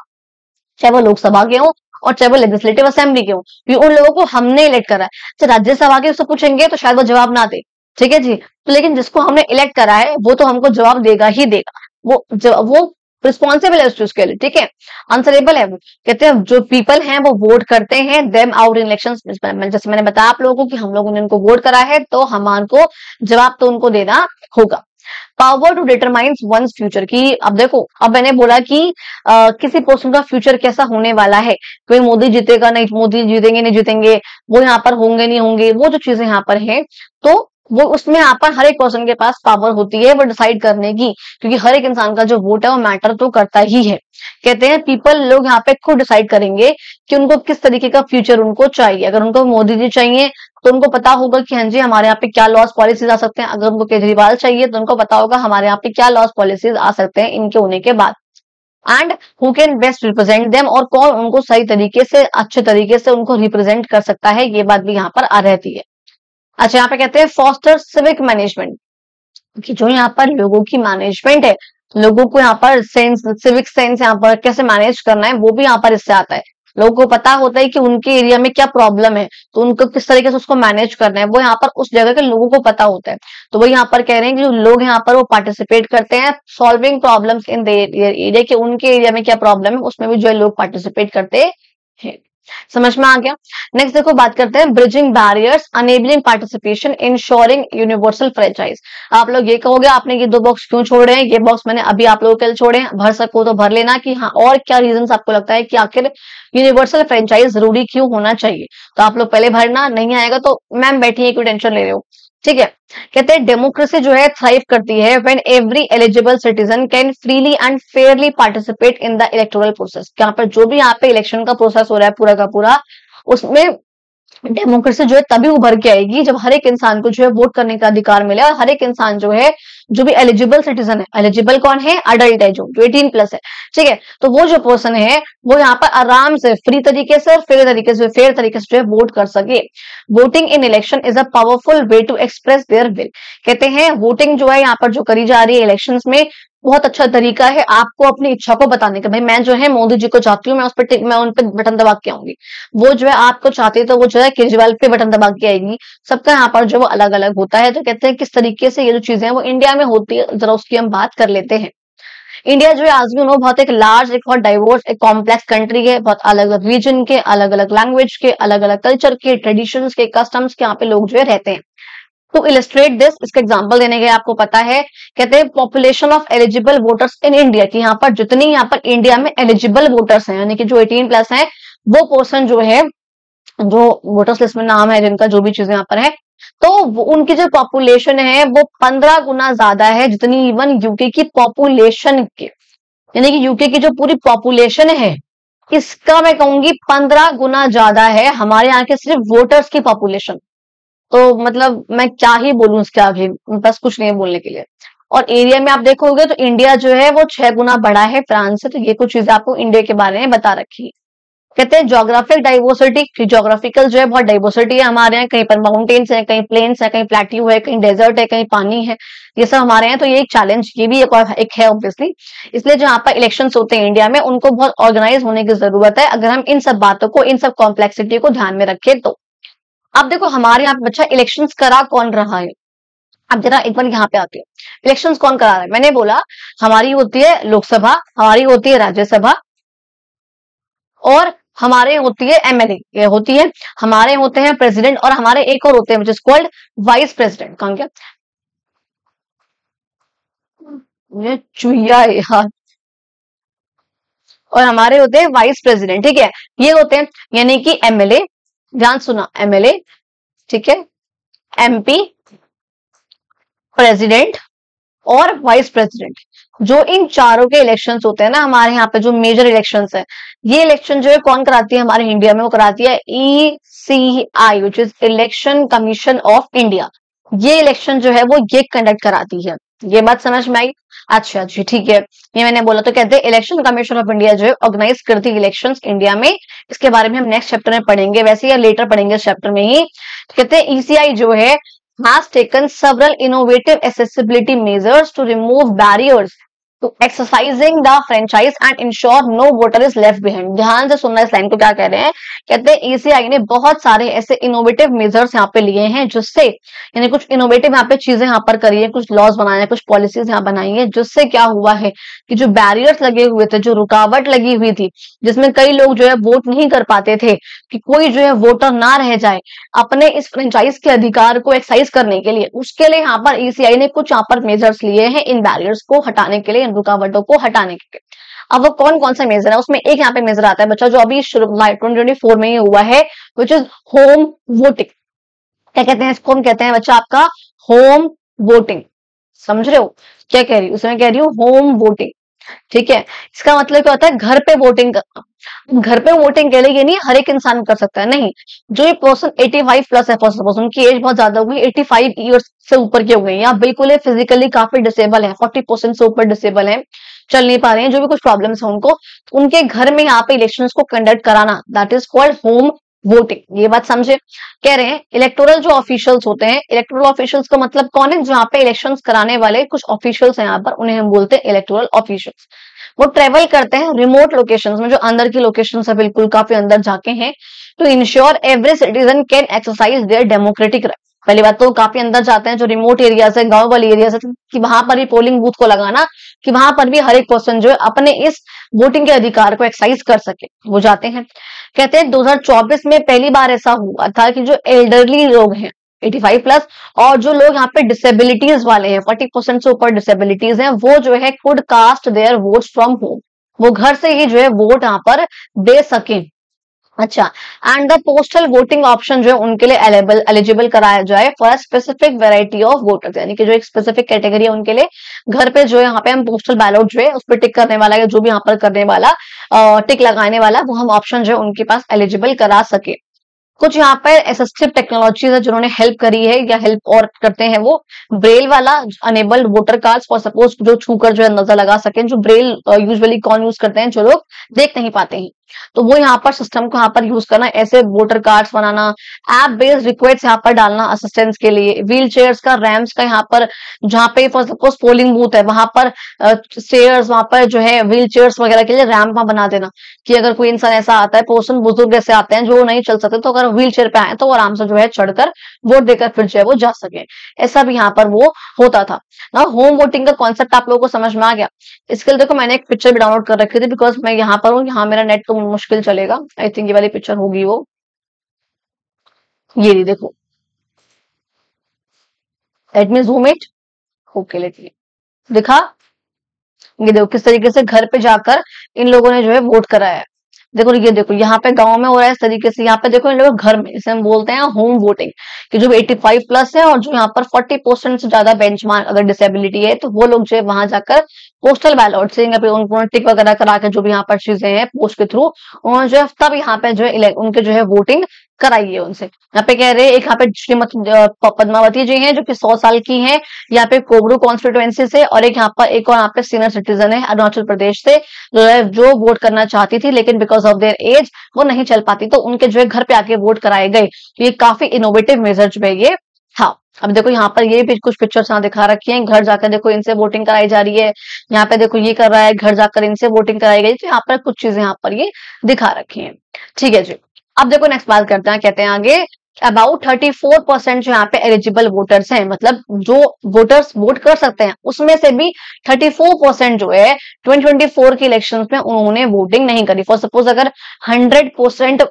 चाहे वो लोकसभा के हो और चाहे वो लेजिस्लेटिव असेंबली के हो, क्योंकि उन लोगों को हमने इलेक्ट करा है। तो राज्यसभा के उससे पूछेंगे तो शायद वो जवाब ना दे, ठीक है जी। तो लेकिन जिसको हमने इलेक्ट करा है वो तो हमको जवाब देगा ही देगा, वो रिस्पॉन्सिबल है उस चीज के लिए, ठीक है, आंसरेबल है वो। कहते हैं जो पीपल हैं वो वोट करते हैं देम आउट इन इलेक्शन, जैसे मैंने बताया आप लोगों को कि हम लोगों ने उनको वोट करा है तो हमारे जवाब तो उनको देना होगा। Power to determine one's future, की अब देखो अब मैंने बोला कि किसी पर्सन का फ्यूचर कैसा होने वाला है, कोई मोदी जीतेगा नहीं, मोदी जीतेंगे नहीं जीतेंगे, वो यहाँ पर होंगे नहीं होंगे, वो जो चीजें यहाँ पर है, तो वो उसमें यहाँ पर हर एक पर्सन के पास पावर होती है वो डिसाइड करने की, क्योंकि हर एक इंसान का जो वोट है वो मैटर तो करता ही है। कहते हैं पीपल, लोग यहाँ पे खुद डिसाइड करेंगे कि उनको किस तरीके का फ्यूचर उनको चाहिए। अगर उनको मोदी जी चाहिए तो उनको पता होगा कि हाँ जी हमारे यहाँ पे क्या लॉस पॉलिसीज आ सकते हैं, अगर उनको केजरीवाल चाहिए तो उनको पता होगा हमारे यहाँ पे क्या लॉस पॉलिसीज आ सकते हैं इनके होने के बाद, and who can best represent them, और कौन उनको सही तरीके से अच्छे तरीके से उनको रिप्रेजेंट कर सकता है, ये बात भी यहाँ पर आ रहती है। अच्छा यहाँ पे कहते हैं फॉस्टर सिविक मैनेजमेंट, कि जो यहाँ पर लोगों की मैनेजमेंट है, लोगों को यहाँ पर सेंस, सिविक सेंस यहाँ पर कैसे मैनेज करना है वो भी यहाँ पर इससे आता है। लोगों को पता होता है कि उनके एरिया में क्या प्रॉब्लम है तो उनको किस तरीके से उसको मैनेज करना है, वो यहाँ पर उस जगह के लोगों को पता होता है। तो वो यहाँ पर कह रहे हैं कि जो लोग यहाँ पर वो पार्टिसिपेट करते हैं solving problems in the area, के उनके एरिया में क्या प्रॉब्लम है उसमें भी जो है लोग पार्टिसिपेट करते हैं। समझ में आ गया। नेक्स्ट देखो बात करते हैं bridging barriers enabling participation ensuring universal franchise. आप लोग ये कहोगे आपने ये 2 बॉक्स क्यों छोड़ रहे हैं, ये बॉक्स मैंने अभी आप लोगों के लिए छोड़े हैं, भर सको तो भर लेना कि हाँ और क्या रीजंस आपको लगता है कि आखिर यूनिवर्सल फ्रेंचाइज जरूरी क्यों होना चाहिए। तो आप लोग पहले भरना, नहीं आएगा तो मैम बैठिए कोई टेंशन ले रहे हो, ठीक है। कहते हैं डेमोक्रेसी जो है थ्राइव करती है when every eligible citizen can freely and Fairlie participate in the electoral process. यहाँ पर जो भी यहाँ पे इलेक्शन का प्रोसेस हो रहा है पूरा का पूरा, उसमें डेमोक्रेसी जो है तभी उभर के आएगी जब हर एक इंसान को जो है वोट करने का अधिकार मिले, और हर एक इंसान जो है जो भी एलिजिबल सिटीजन है, एलिजिबल कौन है, अडल्ट है जो 18+ है, ठीक है, तो वो जो पर्सन है वो यहाँ पर आराम से फ्री तरीके से फेयर तरीके से जो है वोट कर सके। Voting in election is a powerful way to express their will. कहते हैं वोटिंग जो है यहाँ पर जो करी जा रही है इलेक्शंस में बहुत अच्छा तरीका है आपको अपनी इच्छा को बताने का। भाई मैं जो है मोदी जी को चाहती हूँ, मैं उन पर बटन दबा के आऊंगी, वो जो है आपको चाहती है तो वो जो है केजरीवाल पे बटन दबा के आएगी। सबका यहाँ पर जो वो अलग अलग होता है। तो कहते हैं किस तरीके से ये जो चीजें हैं वो इंडिया में होती है, जरा उसकी हम बात कर लेते हैं। इंडिया जो है आज भी बहुत एक लार्ज, एक बहुत डाइवर्स, एक कॉम्प्लेक्स कंट्री है। बहुत अलग अलग रीजन के, अलग अलग लैंग्वेज के, अलग अलग कल्चर के, ट्रेडिशंस के, कस्टम्स के यहाँ पे लोग जो है रहते हैं। टू इलस्ट्रेट दिस, इसका एग्जांपल देने के आपको पता है, कहते हैं population of eligible voters in India, कि यहाँ पर जितनी यहाँ पर इंडिया में एलिजिबल वोटर्स हैं, यानी कि जो 18+ हैं, वो पर्सन जो है, जो वोटर्स लिस्ट में नाम है जिनका, जो भी चीजें यहाँ पर है, तो उनकी जो पॉपुलेशन है वो 15 गुना ज्यादा है जितनी इवन यूके की पॉपुलेशन के, यानी कि यूके की जो पूरी पॉपुलेशन है इसका मैं कहूंगी 15 गुना ज्यादा है हमारे यहाँ के सिर्फ वोटर्स की पॉपुलेशन। तो मतलब मैं क्या ही बोलूं इसके आगे, बस कुछ नहीं है बोलने के लिए। और एरिया में आप देखोगे तो इंडिया जो है वो 6 गुना बड़ा है फ्रांस से। तो ये कुछ चीजें आपको इंडिया के बारे में बता रखी है। कहते हैं जोग्राफिक डाइवर्सिटी, जोग्राफिकल जो है बहुत डाइवर्सिटी है हमारे यहाँ, कहीं पर माउंटेन्स है, कहीं प्लेन्स है, कहीं प्लेट्यू है, कहीं डेजर्ट है, कहीं पानी है, ये सब हमारे यहाँ। तो ये एक चैलेंज, ये भी एक है ऑब्वियसली। इसलिए जहाँ पर इलेक्शंस होते हैं इंडिया में उनको बहुत ऑर्गेनाइज होने की जरूरत है, अगर हम इन सब बातों को, इन सब कॉम्प्लेक्सिटी को ध्यान में रखें तो। अब देखो हमारे यहाँ पे बच्चा इलेक्शंस करा कौन रहा है। अब जरा एक बार यहाँ पे आते हैं, इलेक्शंस कौन करा रहा है। मैंने बोला हमारी होती है लोकसभा, हमारी होती है राज्यसभा, और हमारे होती है एमएलए, ये होती है, हमारे होते हैं प्रेसिडेंट, और हमारे एक और होते हैं which is called vice president. कौन क्या, ये चुहिया है यार। और हमारे होते हैं वाइस प्रेसिडेंट, ठीक है, ये होते हैं, यानी कि एमएलए, ध्यान सुना, एमएलए, ठीक है, एमपी, प्रेसिडेंट और वाइस प्रेसिडेंट। जो इन चारों के इलेक्शंस होते हैं ना हमारे यहाँ पे, जो मेजर इलेक्शंस है, ये इलेक्शन जो है कौन कराती है हमारे इंडिया में, वो कराती है ECI, which is election commission of India. ये इलेक्शन जो है वो ये कंडक्ट कराती है। ये बात समझ में आई? अच्छा जी, ठीक है, ये मैंने बोला। तो कहते हैं इलेक्शन कमीशन ऑफ इंडिया जो है ऑर्गेनाइज करती है इलेक्शंस इंडिया में। इसके बारे में हम नेक्स्ट चैप्टर में पढ़ेंगे, वैसे या लेटर पढ़ेंगे इस चैप्टर में ही। तो कहते हैं ईसीआई जो है has taken several innovative accessibility measures to remove barriers to exercising the franchise and ensure no voter is left behind। ध्यान से सुनना इस लाइन को, क्या कह रहे हैं, कहते हैं ईसीआई ने बहुत सारे ऐसे इनोवेटिव मेजर्स यहाँ पे लिए हैं, जिससे यानी कुछ इनोवेटिव यहाँ पे चीजें यहाँ पर करी है, कुछ लॉज बनाए हैं, कुछ पॉलिसीज यहाँ बनाई है, जिससे क्या हुआ है कि जो बैरियर्स लगे हुए थे, जो रुकावट लगी हुई थी, जिसमें कई लोग जो है वोट नहीं कर पाते थे, कि कोई जो है वोटर ना रह जाए अपने इस फ्रेंचाइज के अधिकार को एक्सरसाइज करने के लिए, उसके लिए यहाँ पर ईसीआई ने कुछ यहाँ पर मेजर्स लिए हैं इन बैरियर्स को हटाने के लिए, इन रुकावटों को हटाने के लिए। अब वो कौन कौन सा मेजर है, उसमें एक यहाँ पे मेजर आता है बच्चा, जो अभी 2024 में ही हुआ है, विच इज होम वोटिंग। क्या कहते हैं इसको, हम कहते हैं बच्चा आपका होम वोटिंग। समझ रहे हो क्या कह रही हूँ, उसमें कह रही हूँ होम वोटिंग, ठीक है। इसका मतलब क्या होता है, घर पे वोटिंग करना। घर पे वोटिंग के लिए ये नहीं हर एक इंसान कर सकता है, नहीं, जो ये पर्सन 85+ है, फर्स्ट सपोज उनकी एज बहुत ज्यादा हो गई, 85 ईयर्स से ऊपर की हो गई, या बिल्कुल फिजिकली काफी डिसेबल है, 40% से ऊपर डिसेबल है, चल नहीं पा रहे हैं, जो भी कुछ प्रॉब्लम्स है उनको, तो उनके घर में यहाँ पे इलेक्शंस को कंडक्ट कराना, that is called home voting. ये बात समझे। कह रहे हैं इलेक्टोरल जो ऑफिशियल्स होते हैं, इलेक्टोरल ऑफिशियल्स का मतलब कौन है, जो यहाँ पे इलेक्शंस कराने वाले कुछ ऑफिशियल्स हैं यहाँ पर, उन्हें हम बोलते हैं इलेक्टोरल ऑफिशियल्स। वो ट्रेवल करते हैं रिमोट लोकेशंस में, जो अंदर की लोकेशंस है, बिल्कुल काफी अंदर जाके हैं, to ensure every citizen can exercise their democratic right. पहली बात तो काफी अंदर जाते हैं, जो रिमोट एरियाज है, गांव वाली एरियाज है, कि वहां पर भी पोलिंग बूथ को लगाना, कि वहां पर भी हर एक पर्सन जो है अपने इस वोटिंग के अधिकार को एक्सरसाइज कर सके, वो जाते हैं। कहते हैं 2024 में पहली बार ऐसा हुआ था कि जो एल्डरली लोग हैं 85+, और जो लोग यहाँ पे डिसेबिलिटीज वाले हैं, 40% से ऊपर डिसेबिलिटीज हैं, वो जो है could cast their votes from home, वो घर से ही जो है वोट यहाँ पर दे सके। अच्छा, and the postal voting option जो है उनके लिए एलिजिबल कराया जाए for specific variety of voters, यानी कि जो एक स्पेसिफिक कैटेगरी है उनके लिए घर पे जो है यहाँ पे हम पोस्टल बैलेट जो है उस पर टिक करने वाला, या जो भी यहाँ पर करने वाला, टिक लगाने वाला, वो हम ऑप्शन जो है उनके पास एलिजिबल करा सके। कुछ यहाँ पर असिस्टिव टेक्नोलॉजीज है जिन्होंने हेल्प करी है या हेल्प और करते हैं, वो ब्रेल वाला enabled voter cards, for suppose जो छूकर जो है अंदाजा लगा सके, जो ब्रेल यूजुअली कौन यूज करते हैं, जो लोग देख नहीं पाते हैं, तो वो यहाँ पर सिस्टम को यहाँ पर यूज करना, ऐसे वोटर कार्ड्स बनाना, ऐप बेस्ड रिक्वेस्ट यहाँ पर डालना असिस्टेंस के लिए, व्हील चेयर्स का, रैम्स का, यहाँ पर जहाँ पे फॉर सपोज पोलिंग बूथ है वहां पर स्टेयर्स, वहां पर जो है व्हील चेयर्स वगैरह के लिए रैम्प वहां बना देना, कि अगर कोई इंसान ऐसा आता है, पर्सन बुजुर्ग ऐसे आते हैं जो नहीं चल सकते, तो अगर व्हील चेयर पे आए तो वो आराम से जो है चढ़कर वोट देकर फिर जो है वो जा सके। ऐसा भी यहाँ पर वो होता था ना। होम वोटिंग का कॉन्सेप्ट आप लोगों को समझ में आ गया। इसके लिए देखो मैंने एक पिक्चर भी डाउनलोड कर रखी थी, बिकॉज मैं यहाँ पर हूँ, यहाँ मेरा नेट तो मुश्किल चलेगा। आई थिंक ये वाली पिक्चर होगी वो, ये देखो, let me zoom it. Okay, let me दिखा। ये देखो किस तरीके से घर पे जाकर इन लोगों ने जो है वोट कराया है। देखो ये देखो यहाँ पे गांव में हो रहा है इस तरीके से, यहाँ पे देखो इन लोगों घर में, इसे हम बोलते हैं होम वोटिंग, कि जो 85 प्लस है और जो यहाँ पर 40% से ज्यादा बेंचमार्क अगर डिसेबिलिटी है तो वो लोग जो है वहां जाकर पोस्टल बैलट से यहाँ पे उनको टिक वगैरह करा के जो भी यहाँ पर चीजें हैं पोस्ट के थ्रू, उन्होंने जो है तब यहाँ पे जो है उनके जो है वोटिंग कराई है उनसे। यहाँ पे कह रहे हैं एक यहाँ पे श्रीमती पद्मावती जी हैं जो कि 100 साल की हैं, यहाँ पे कोबरू कॉन्स्टिट्यूएंसी से, और एक यहाँ पर एक और यहाँ पे सीनियर सिटीजन है अरुणाचल प्रदेश से, जो वोट करना चाहती थी लेकिन बिकॉज ऑफ देयर एज वो नहीं चल पाती, तो उनके जो है घर पे आके वोट कराए गए। तो ये काफी इनोवेटिव मेजर जो है ये था। अब देखो यहाँ पर ये भी कुछ पिक्चर्स यहाँ दिखा रखी हैं, घर जाकर देखो इनसे वोटिंग कराई जा रही है, यहाँ पे देखो ये कर रहा है, घर जाकर इनसे वोटिंग कराई गई। तो यहाँ पर कुछ चीजें यहाँ पर ये दिखा रखी हैं। ठीक है जी, अब देखो नेक्स्ट बात करते हैं, कहते हैं आगे अबाउट 34% जो यहाँ पे एलिजिबल वोटर्स हैं, मतलब जो वोटर्स वोट कर सकते हैं उसमें से भी 34% जो है 2024 के इलेक्शंस में उन्होंने वोटिंग नहीं करी। फॉर सपोज अगर 100%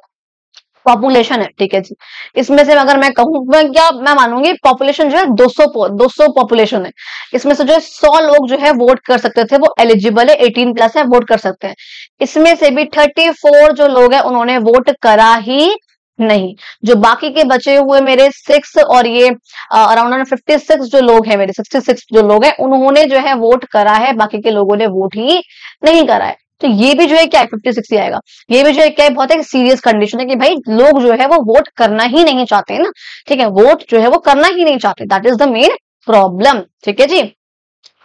पॉपुलेशन है, ठीक है जी, इसमें से अगर मैं कहूँ, मैं मानूंगी पॉपुलेशन जो है 200 पॉपुलेशन है, इसमें से जो है 100 लोग जो है वोट कर सकते थे, वो एलिजिबल है, 18 प्लस है, वोट कर सकते हैं। इसमें से भी 34 जो लोग हैं उन्होंने वोट करा ही नहीं। जो बाकी के बचे हुए मेरे 6 और ये अराउंड 56 जो लोग हैं, मेरे 66 जो लोग हैं, उन्होंने जो है वोट करा है, बाकी के लोगों ने वोट ही नहीं करा है। तो ये भी जो है क्या है 56 ही आएगा। ये भी जो है क्या है बहुत एक सीरियस कंडीशन है कि भाई लोग जो है वो वोट करना ही नहीं चाहते ना, ठीक है, वोट जो है वो करना ही नहीं चाहते, that is the main problem. ठीक है जी,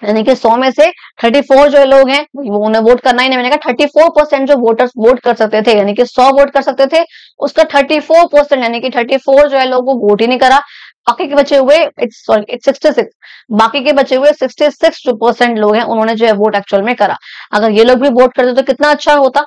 यानी कि 100 में से 34 जो लोग हैं वो उन्हें वोट करना ही नहीं। मैंने कहा 34% जो वोटर्स वोट कर सकते थे, यानी कि 100 वोट कर सकते थे, उसका 34% यानी कि 34 जो है लोग वो वोट ही नहीं करा। बाकी के बचे हुए इट्स 66, बाकी के बचे हुए 66 जो % लोग हैं उन्होंने जो है वोट एक्चुअल में करा। अगर ये लोग भी वोट करते तो कितना अच्छा होता।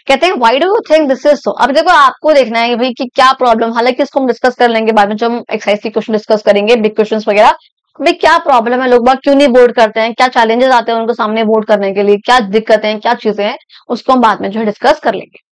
कहते हैं why do you think this is so. अब देखो आपको देखना है भाई कि क्या प्रॉब्लम, हालांकि इसको हम डिस्कस कर लेंगे बाद में जब हम एक्सरसाइज के क्वेश्चन डिस्कस करेंगे, बिग क्वेश्चंस वगैरह, भाई क्या प्रॉब्लम है, लोग बाग क्यों नहीं वोट करते हैं, क्या चैलेंजेस आते हैं उनको सामने वोट करने के लिए, क्या दिक्कतें हैं, क्या चीजें हैं, उसको हम बाद में जो है डिस्कस कर लेंगे।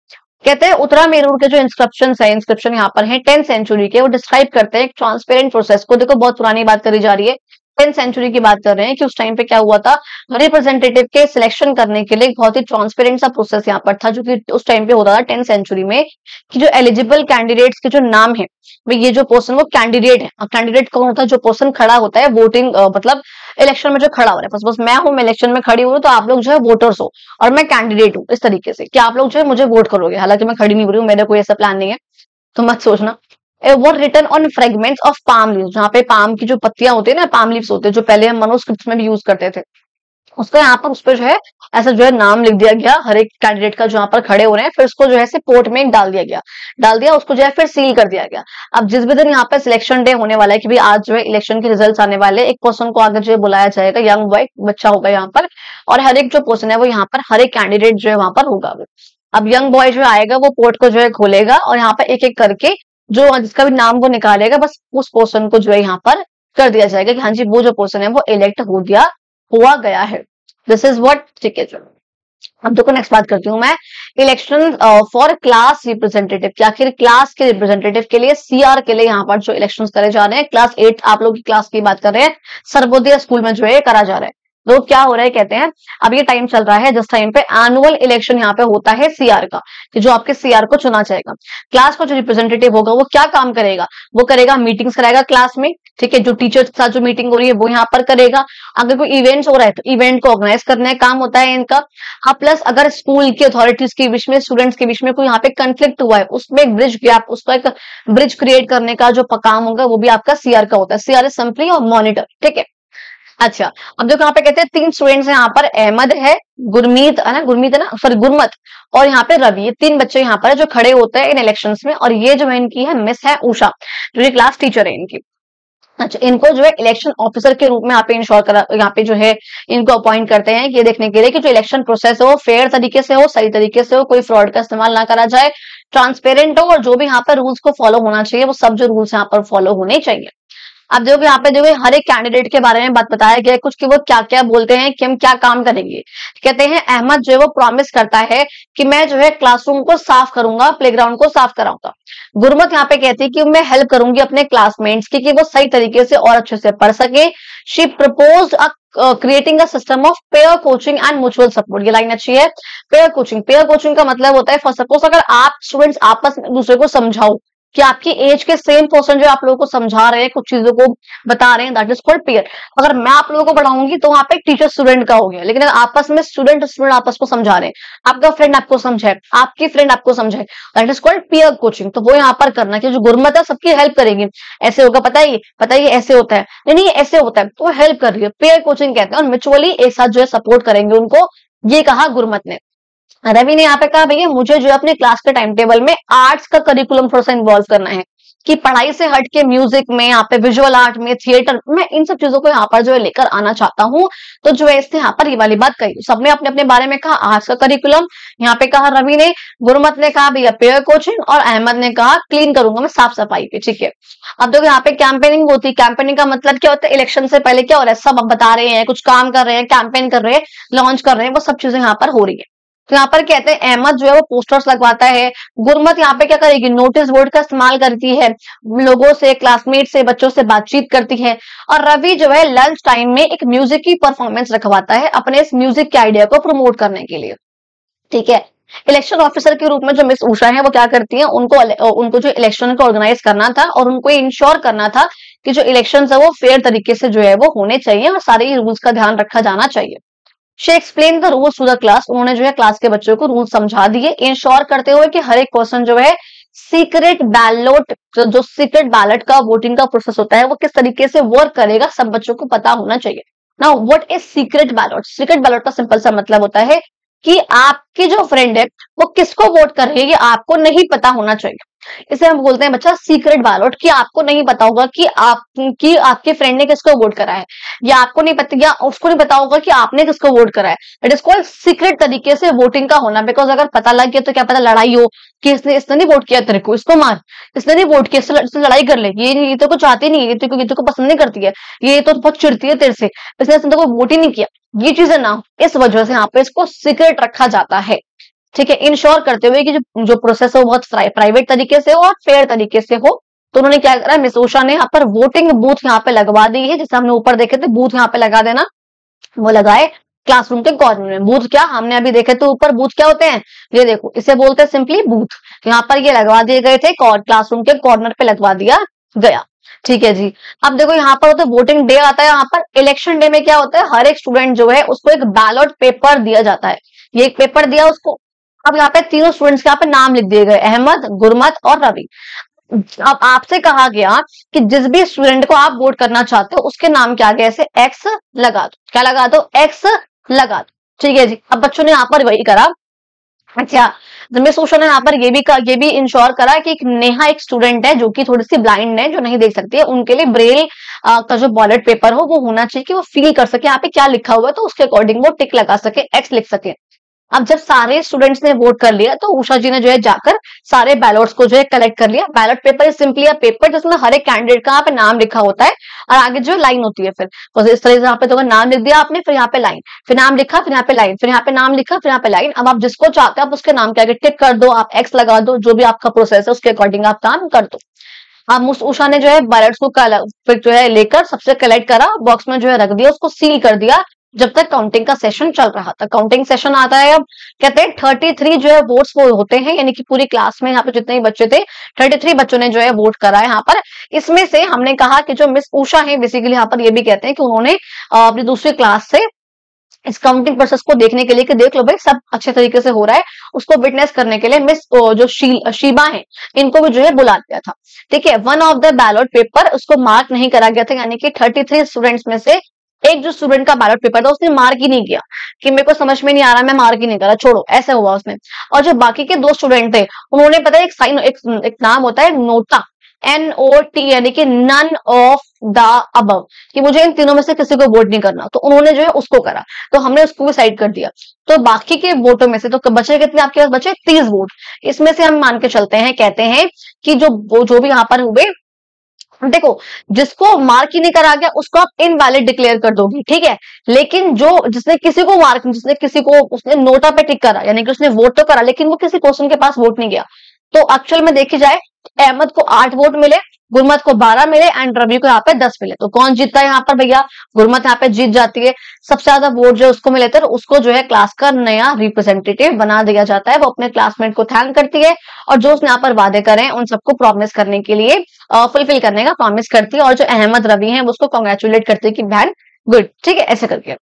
कहते हैं उत्तरा मेरूर के जो इंस्क्रिप्शन यहाँ पर है 10th सेंचुरी के, वो डिस्क्राइब करते हैं एक ट्रांसपेरेंट प्रोसेस को। देखो बहुत पुरानी बात करी जा रही है, 10th सेंचुरी की बात कर रहे हैं कि उस टाइम पे क्या हुआ था, रिप्रेजेंटेटिव के सिलेक्शन करने के लिए एक बहुत ही ट्रांसपेरेंट सा प्रोसेस यहाँ पर था, जो कि उस टाइम पे होता था 10th सेंचुरी में, कि जो एलिजिबल कैंडिडेट्स के जो नाम है, भाई ये जो पर्सन वो कैंडिडेट है। कैंडिडेट कौन होता है, जो पर्सन खड़ा होता है वोटिंग मतलब इलेक्शन में जो खड़ा हो रहा है। बस मैं हूँ, मैं इलेक्शन में खड़ी हूँ, तो आप लोग जो है वोटर्स हो और मैं कैंडिडेट हूँ, इस तरीके से कि आप लोग जो है मुझे वोट करोगे, हालांकि मैं खड़ी नहीं हो रही हूँ, मेरा कोई ऐसा प्लान नहीं है, तो मत सोचना। Were written on fragments of palm leaves, जहाँ पे पाम की जो पत्तियां होती है ना, पाम लीव्स होते हैं, जो पहले हम मनुस्क्रिप्ट में भी यूज करते थे, उसका यहाँ पर उस पर जो है ऐसा जो है नाम लिख दिया गया हर एक कैंडिडेट का जो यहाँ पर खड़े हो रहे हैं, फिर उसको जो है पोर्ट में डाल दिया उसको जो है फिर सील कर दिया गया। अब जिस भी दिन यहाँ पे सिलेक्शन डे होने वाला है कि भाई आज जो है इलेक्शन के रिजल्ट आने वाले, एक पर्सन को आगे जो है बुलाया जाएगा, यंग बॉय बच्चा होगा यहाँ पर, और हर एक जो पर्सन है वो यहाँ पर हर एक कैंडिडेट जो है वहां पर होगा। अब यंग बॉय जो आएगा वो पोर्ट को जो है खोलेगा और यहाँ पर एक एक करके जो जिसका भी नाम वो निकालेगा, बस उस पर्सन को जो है यहाँ पर कर दिया जाएगा कि हाँ जी वो जो पर्सन है वो इलेक्ट हुआ गया है। This is what. ठीक है, चलो अब देखो नेक्स्ट बात करती हूँ मैं, इलेक्शन फॉर क्लास रिप्रेजेंटेटिव, कि आखिर क्लास के रिप्रेजेंटेटिव के लिए सीआर के लिए यहाँ पर जो इलेक्शंस करे जा रहे हैं, क्लास 8 आप लोग की क्लास की बात कर रहे हैं, सर्वोदय स्कूल में जो है करा जा रहा है। तो क्या हो रहा है, कहते हैं अब ये टाइम चल रहा है जिस टाइम पे एनुअल इलेक्शन यहाँ पे होता है सीआर का, कि जो आपके सीआर को चुना जाएगा। क्लास का जो रिप्रेजेंटेटिव होगा वो क्या काम करेगा, वो करेगा मीटिंग्स कराएगा क्लास में, ठीक है, जो टीचर्स के साथ जो मीटिंग हो रही है वो यहाँ पर करेगा। अगर कोई इवेंट्स हो रहा है तो इवेंट को ऑर्गेनाइज करने का काम होता है इनका। हाँ, प्लस अगर स्कूल की अथॉरिटीज के बीच में, स्टूडेंट्स के बीच में कोई यहाँ पे कंफ्लिक्ट हुआ है, उसमें एक ब्रिज गैप, उसका एक ब्रिज क्रिएट करने का जो काम होगा वो भी आपका सीआर का होता है। सीआर इज सिंपली और मॉनिटर, ठीक है। अच्छा, अब देखो यहाँ पे कहते हैं 3 स्टूडेंट्स हैं यहाँ पर, अहमद है, गुरमीत है ना, सॉरी गुरमत, और यहाँ पे रवि, ये 3 बच्चे यहाँ पर जो खड़े होते हैं इन इलेक्शंस में। और ये जो है इनकी है मिस है उषा, जो ये क्लास टीचर है इनकी। अच्छा, इनको जो है इलेक्शन ऑफिसर के रूप में यहाँ पे इंश्योर करा, यहाँ पे जो है इनको अपॉइंट करते हैं ये देखने के लिए कि जो इलेक्शन प्रोसेस है वो फेयर तरीके से हो, सही तरीके से हो, कोई फ्रॉड का इस्तेमाल ना करा जाए, ट्रांसपेरेंट हो, और जो भी यहाँ पर रूल्स को फॉलो होना चाहिए वो सब जो रूल्स यहाँ पर फॉलो होने चाहिए। अब देखो यहाँ पे देखो हर एक कैंडिडेट के बारे में बात बताया गया है कुछ कि वो क्या क्या बोलते हैं कि हम क्या काम करेंगे। कहते हैं अहमद जो है वो प्रॉमिस करता है कि मैं जो है क्लासरूम को साफ करूंगा, प्लेग्राउंड को साफ कराऊंगा। गुरमत यहाँ पे कहती है कि मैं हेल्प करूंगी अपने क्लासमेट्स की कि वो सही तरीके से और अच्छे से पढ़ सके। She propose creating a system of pair coaching and mutual support. ये लाइन अच्छी है। पेयर कोचिंग का मतलब होता है फॉर सपोज अगर आप स्टूडेंट्स आपस में दूसरे को समझाओ कि आपकी एज के सेम पर्सन जो आप लोगों को समझा रहे हैं, कुछ चीजों को बता रहे हैं, दैट इज कॉल्ड पेयर। अगर मैं आप लोगों को पढ़ाऊंगी तो वहां पे टीचर स्टूडेंट का हो गया, लेकिन अगर आपस में स्टूडेंट आपस को समझा रहे हैं, आपका फ्रेंड आपको समझाए, आपकी फ्रेंड आपको समझाए, that is called pair coaching. तो वो यहाँ पर करना कि जो गुरमत है सबकी हेल्प करेगी। ऐसे होगा, पता है ऐसे होता है, नहीं ऐसे होता है, तो हेल्प कर रही है, पेयर कोचिंग कहते हैं। और म्यूचुअली एक साथ जो है सपोर्ट करेंगे उनको, ये कहा गुरमत ने। रवि ने यहाँ पे कहा भैया मुझे जो है अपने क्लास के टाइम टेबल में आर्ट्स का करिकुलम थोड़ा सा इन्वॉल्व करना है, कि पढ़ाई से हट के म्यूजिक में, यहाँ पे विजुअल आर्ट में, थिएटर में, इन सब चीजों को यहाँ पर जो है लेकर आना चाहता हूँ। तो जो है इसने यहाँ पर ये वाली बात कही। सबने अपने अपने बारे में कहा आर्ट्स का करिकुलम, यहाँ पे कहा रवि ने, गुरमत ने कहा भैया पेयर कोचिंग, और अहमद ने कहा क्लीन करूंगा मैं, साफ सफाई की। ठीक है, अब देखो यहाँ पे कैंपेनिंग होती है। कैंपेनिंग का मतलब क्या होता है? इलेक्शन से पहले क्या हो रहा है, सब अब बता रहे हैं, कुछ काम कर रहे हैं, कैंपेन कर रहे हैं, लॉन्च कर रहे हैं, वो सब चीजें यहाँ पर हो रही है। तो यहाँ पर कहते हैं अहमद जो है वो पोस्टर्स लगवाता है, गुरमत यहाँ पे क्या करेगी, नोटिस बोर्ड का इस्तेमाल करती है, लोगों से, क्लासमेट से, बच्चों से बातचीत करती है। और रवि जो है लंच टाइम में एक म्यूजिक की परफॉर्मेंस रखवाता है अपने इस म्यूजिक के आइडिया को प्रमोट करने के लिए। ठीक है, इलेक्शन ऑफिसर के रूप में जो मिस उषा है वो क्या करती है, उनको जो इलेक्शन को ऑर्गेनाइज करना था और उनको इंश्योर करना था कि जो इलेक्शन है वो फेयर तरीके से जो है वो होने चाहिए और सारे रूल्स का ध्यान रखा जाना चाहिए। She explain the rules to the class. उन्होंने जो है क्लास के बच्चों को रूल समझा दिए, इंश्योर करते हुए कि हर एक पर्सन जो है सीक्रेट बैलेट, जो सीक्रेट बैलेट का वोटिंग का प्रोसेस होता है वो किस तरीके से वर्क करेगा सब बच्चों को पता होना चाहिए। Now what is secret ballot? Secret ballot का सिंपल सा मतलब होता है कि आपकी जो फ्रेंड है वो किसको वोट कर रही है ये आपको नहीं पता होना चाहिए। इसे हम बोलते हैं बच्चा सीक्रेट बैलेट, कि आपको नहीं पता होगा कि आपके फ्रेंड ने किसको वोट करा है, या आपको नहीं पता, या उसको नहीं पता होगा कि आपने किसको वोट करा है। इट इज कॉल्ड सीक्रेट तरीके से वोटिंग का होना। बिकॉज अगर पता लग गया तो क्या पता लड़ाई हो कि इसने नहीं वोट किया तेरे को, इसको मार, इसने नहीं वोट किया, इससे लड़ाई कर ले, ये तो को चाहती नहीं है, ये तो को पसंद नहीं करती है, ये तो बहुत चिढ़ती है तेरे से, इसने तो वोट ही नहीं किया। ये चीजें ना, इस वजह से यहाँ पे इसको सीक्रेट रखा जाता है। ठीक है, इंश्योर करते हुए कि जो प्रोसेस है वो बहुत प्राइवेट तरीके से हो और फेयर तरीके से हो। तो उन्होंने क्या करा, मिस उषा ने यहाँ पर वोटिंग बूथ यहाँ पे लगवा दी है, जैसे हमने ऊपर देखे थे बूथ यहाँ पे लगा देना, वो लगाए क्लासरूम के कॉर्नर में। बूथ क्या हमने अभी देखे थे ऊपर, बूथ क्या होते हैं, ये देखो इसे बोलते हैं सिंपली बूथ। यहाँ पर ये लगवा दिए गए थे, क्लासरूम के कॉर्नर पे लगवा दिया गया। ठीक है जी, अब देखो यहाँ पर तो वोटिंग डे आता है। यहाँ पर इलेक्शन डे में क्या होता है, हर एक स्टूडेंट जो है उसको एक बैलेट पेपर दिया जाता है। ये एक पेपर दिया उसको। अब यहाँ पे तीनों स्टूडेंट्स के यहाँ पे नाम लिख दिए गए, अहमद, गुरमत और रवि। अब आपसे कहा गया कि जिस भी स्टूडेंट को आप वोट करना चाहते हो उसके नाम के आगे ऐसे एक्स लगा दो। क्या लगा दो? एक्स लगा दो। ठीक है जी, अब बच्चों ने यहाँ पर वही करा। अच्छा, मिस उषा ने यहाँ पर ये भी इंश्योर करा कि नेहा एक स्टूडेंट है जो कि थोड़ी सी ब्लाइंड है, जो नहीं देख सकती है, उनके लिए ब्रेल का जो बैलेट पेपर हो वो होना चाहिए कि वो फील कर सके यहाँ पे क्या लिखा हुआ है, तो उसके अकॉर्डिंग वो टिक लगा सके, एक्स लिख सके। अब जब सारे स्टूडेंट्स ने वोट कर लिया तो उषा जी ने जो है जाकर सारे बैलेट्स को जो है कलेक्ट कर लिया। Ballot paper is simply a paper जिसमें हर एक कैंडिडेट का यहाँ पे नाम लिखा होता है और आगे जो लाइन होती है। फिर तो इस तरह से यहाँ पे तो नाम लिख दिया आपने, फिर यहाँ पे लाइन, फिर नाम लिखा, फिर यहाँ पे लाइन, फिर यहाँ पे नाम लिखा, फिर यहाँ पे लाइन। अब आप जिसको चाहते हैं आप उसके नाम के आगे टिक कर दो, आप एक्स लगा दो, जो भी आपका प्रोसेस है उसके अकॉर्डिंग आप काम कर दो। अब उषा ने जो है बैलेट्स को फिर जो है लेकर सबसे कलेक्ट करा, बॉक्स में जो है रख दिया, उसको सील कर दिया जब तक काउंटिंग का सेशन चल रहा था। काउंटिंग सेशन आता है, अब कहते हैं 33 जो है वोट्स वो होते हैं, यानी कि पूरी क्लास में यहाँ पे जितने भी बच्चे थे 33 बच्चों ने जो है वोट करा है यहाँ पर। इसमें से हमने कहा कि जो मिस उषा है बेसिकली यहाँ पर ये भी कहते हैं कि उन्होंने अपनी दूसरी क्लास से इस काउंटिंग प्रोसेस को देखने के लिए कि देख लो भाई सब अच्छे तरीके से हो रहा है, उसको विटनेस करने के लिए मिस जो शीबा है इनको भी जो है बुला दिया था। ठीक है, one of the ballot paper उसको मार्क नहीं करा गया था, यानी कि 33 स्टूडेंट्स में से एक जो स्टूडेंट का बैलेट पेपर था उसने मार्क ही नहीं किया कि मेरे को समझ में नहीं आ रहा, मैं मार्क ही नहीं करा, छोड़ो, ऐसा हुआ उसने। और जो बाकी के 2 स्टूडेंट थे उन्होंने पता है एक साइन एक नाम होता है नोटा, NOT, यानी कि नन ऑफ द अबव, कि मुझे इन तीनों में से किसी को वोट नहीं करना, तो उन्होंने जो है उसको करा, तो हमने उसको भी साइड कर दिया। तो बाकी के वोटों में से तो बचे कितने आपके पास बचे? 30 वोट। इसमें से हम मान के चलते हैं, कहते हैं कि जो भी यहाँ पर हुए देखो, जिसको मार्क ही नहीं करा गया उसको आप इनवैलिड डिक्लेयर कर दोगे, ठीक है। लेकिन जो जिसने किसी को मार्क, जिसने किसी को उसने नोटा पे टिक करा, यानी कि उसने वोट तो करा लेकिन वो किसी क्वेश्चन के पास वोट नहीं गया, तो एक्चुअल में देखी जाए अहमद को 8 वोट मिले, गुरमत को 12 मिले एंड रवि को यहाँ पे 10 मिले। तो कौन जीतता है यहाँ पर भैया? गुरमत यहाँ पे जीत जाती है। सबसे ज्यादा वोट जो उसको मिले थे उसको जो है क्लास का नया रिप्रेजेंटेटिव बना दिया जाता है। वो अपने क्लासमेट को थैंक करती है और जो उसने यहाँ पर वादे करे हैं उन सबको प्रॉमिस करने के लिए फुलफिल करने का प्रॉमिस करती है, और जो अहमद रवि है उसको कॉन्ग्रेचुलेट करती है कि बहन गुड, ठीक है, ऐसे करके।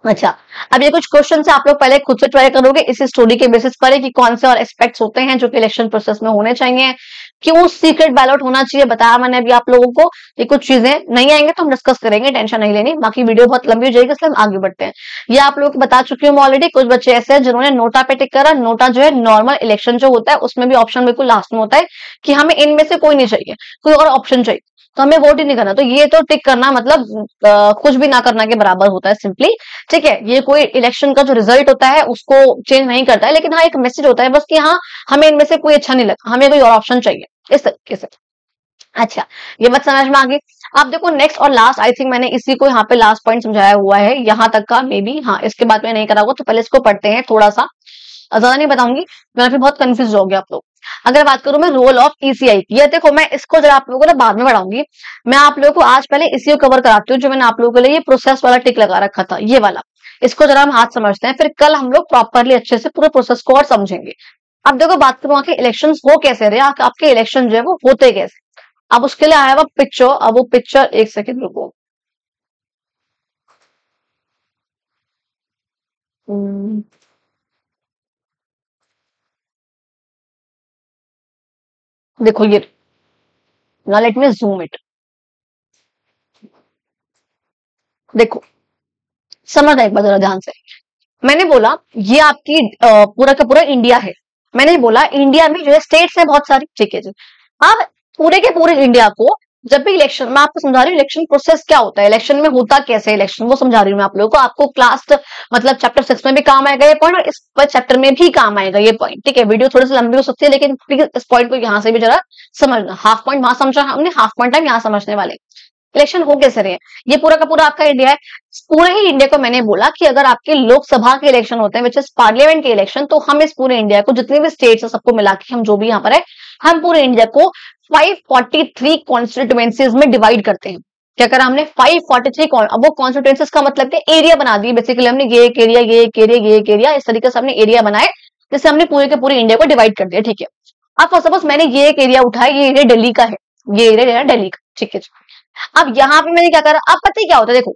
अच्छा, अब ये कुछ क्वेश्चन है, आप लोग पहले खुद से ट्राई करोगे इस स्टोरी के बेसिस पर कि कौन से और एस्पेक्ट्स होते हैं जो कि इलेक्शन प्रोसेस में होने चाहिए, क्यों सीक्रेट बैलेट होना चाहिए, बताया मैंने अभी आप लोगों को। ये कुछ चीजें नहीं आएंगे तो हम डिस्कस करेंगे, टेंशन नहीं लेनी, बाकी वीडियो बहुत लंबी हो जाएगी इसलिए हम आगे बढ़ते हैं। ये आप लोगों को बता चुकी हूँ ऑलरेडी। कुछ बच्चे ऐसे हैं जिन्होंने नोटा पे टिक करा। नोटा जो है नॉर्मल इलेक्शन जो होता है उसमें भी ऑप्शन बिल्कुल लास्ट में होता है कि हमें इनमें से कोई नहीं चाहिए, कोई और ऑप्शन चाहिए, तो हमें वोट ही नहीं करना। तो ये तो टिक करना मतलब कुछ भी ना करना के बराबर होता है सिंपली, ठीक है। ये कोई इलेक्शन का जो रिजल्ट होता है उसको चेंज नहीं करता है, लेकिन हाँ एक मैसेज होता है बस कि हाँ हमें इनमें से कोई अच्छा नहीं लगा, हमें कोई और ऑप्शन चाहिए, इस तरीके से। अच्छा, ये बात समझ में आ गई। अब देखो नेक्स्ट और लास्ट, आई थिंक मैंने इसी को यहाँ पे लास्ट पॉइंट समझाया हुआ है यहाँ तक का, मे बी हाँ इसके बाद में नहीं करा होगा, तो पहले इसको पढ़ते हैं थोड़ा सा, ज्यादा नहीं बताऊंगी वरना फिर बहुत कंफ्यूज हो गया आप लोग। अगर बात करूं मैं रोल ऑफ ईसीआई, ये देखो मैं इसको जरा आप लोगों को ना बाद में बढ़ाऊंगी। मैं आप लोगों को आज पहले इसी को कवर कराती हूँ, जो मैंने आप लोगों के लिए ये प्रोसेस वाला टिक लगा रखा था, ये वाला। इसको जरा हम हाथ समझते हैं, फिर कल हम लोग प्रॉपरली अच्छे से पूरे प्रोसेस को और समझेंगे। अब देखो बात करूं आपके इलेक्शन हो कैसे रहे, आपके इलेक्शन जो है वो होते कैसे। अब उसके लिए आया हुआ पिक्चर, अब वो पिक्चर एक सेकेंड रुको। हम्म, देखो ये, ना लेट मी जूम इट। देखो समझना एक बार जरा ध्यान से। मैंने बोला ये आपकी पूरा का पूरा इंडिया है। मैंने बोला इंडिया में जो है स्टेट्स है बहुत सारी, ठीक है जी। अब पूरे के पूरे इंडिया को जब भी इलेक्शन, मैं आपको समझा रही हूँ इलेक्शन प्रोसेस क्या होता है, इलेक्शन में होता कैसे इलेक्शन, वो समझा रही हूँ मैं आप लोगों को। आपको क्लास मतलब चैप्टर 6 में भी काम आएगा ये पॉइंट, और इस चैप्टर में भी काम आएगा ये पॉइंट, ठीक है। वीडियो थोड़ी सी लंबी हो सकती है लेकिन प्लीज इस पॉइंट को यहाँ से भी जरा समझना। हाफ पॉइंट वहां समझा हमने, हाफ पॉइंट हम यहाँ समझने वाले। इलेक्शन हो कैसे रहे हैं, ये पूरा का पूरा आपका इंडिया है। पूरे ही इंडिया को मैंने बोला कि अगर आपके लोकसभा के इलेक्शन होते हैं विच इज पार्लियामेंट के इलेक्शन, तो हम इस पूरे इंडिया को जितने भी स्टेट्स है सबको मिला के हम जो भी यहाँ पर है, हम पूरे इंडिया को 543 कॉन्स्टिट्यूएंसीज में डिवाइड करते हैं। क्या करा हमने 543 अब वो कॉन्स्टिट्यूएंसीज का मतलब एरिया बना दी बेसिकली हमने, ये एक एरिया, ये एक एरिया, ये एक एरिया, इस तरीके से हमने एरिया बनाए जिससे हमने पूरे के पूरे इंडिया को डिवाइड कर दिया, ठीक है। अब सपोज मैंने ये एक एरिया उठाया, ये एरिया दिल्ली का है, ये एरिया दिल्ली का, ठीक है। अब यहाँ पे मैंने क्या करा, अब पता है क्या होता है, देखो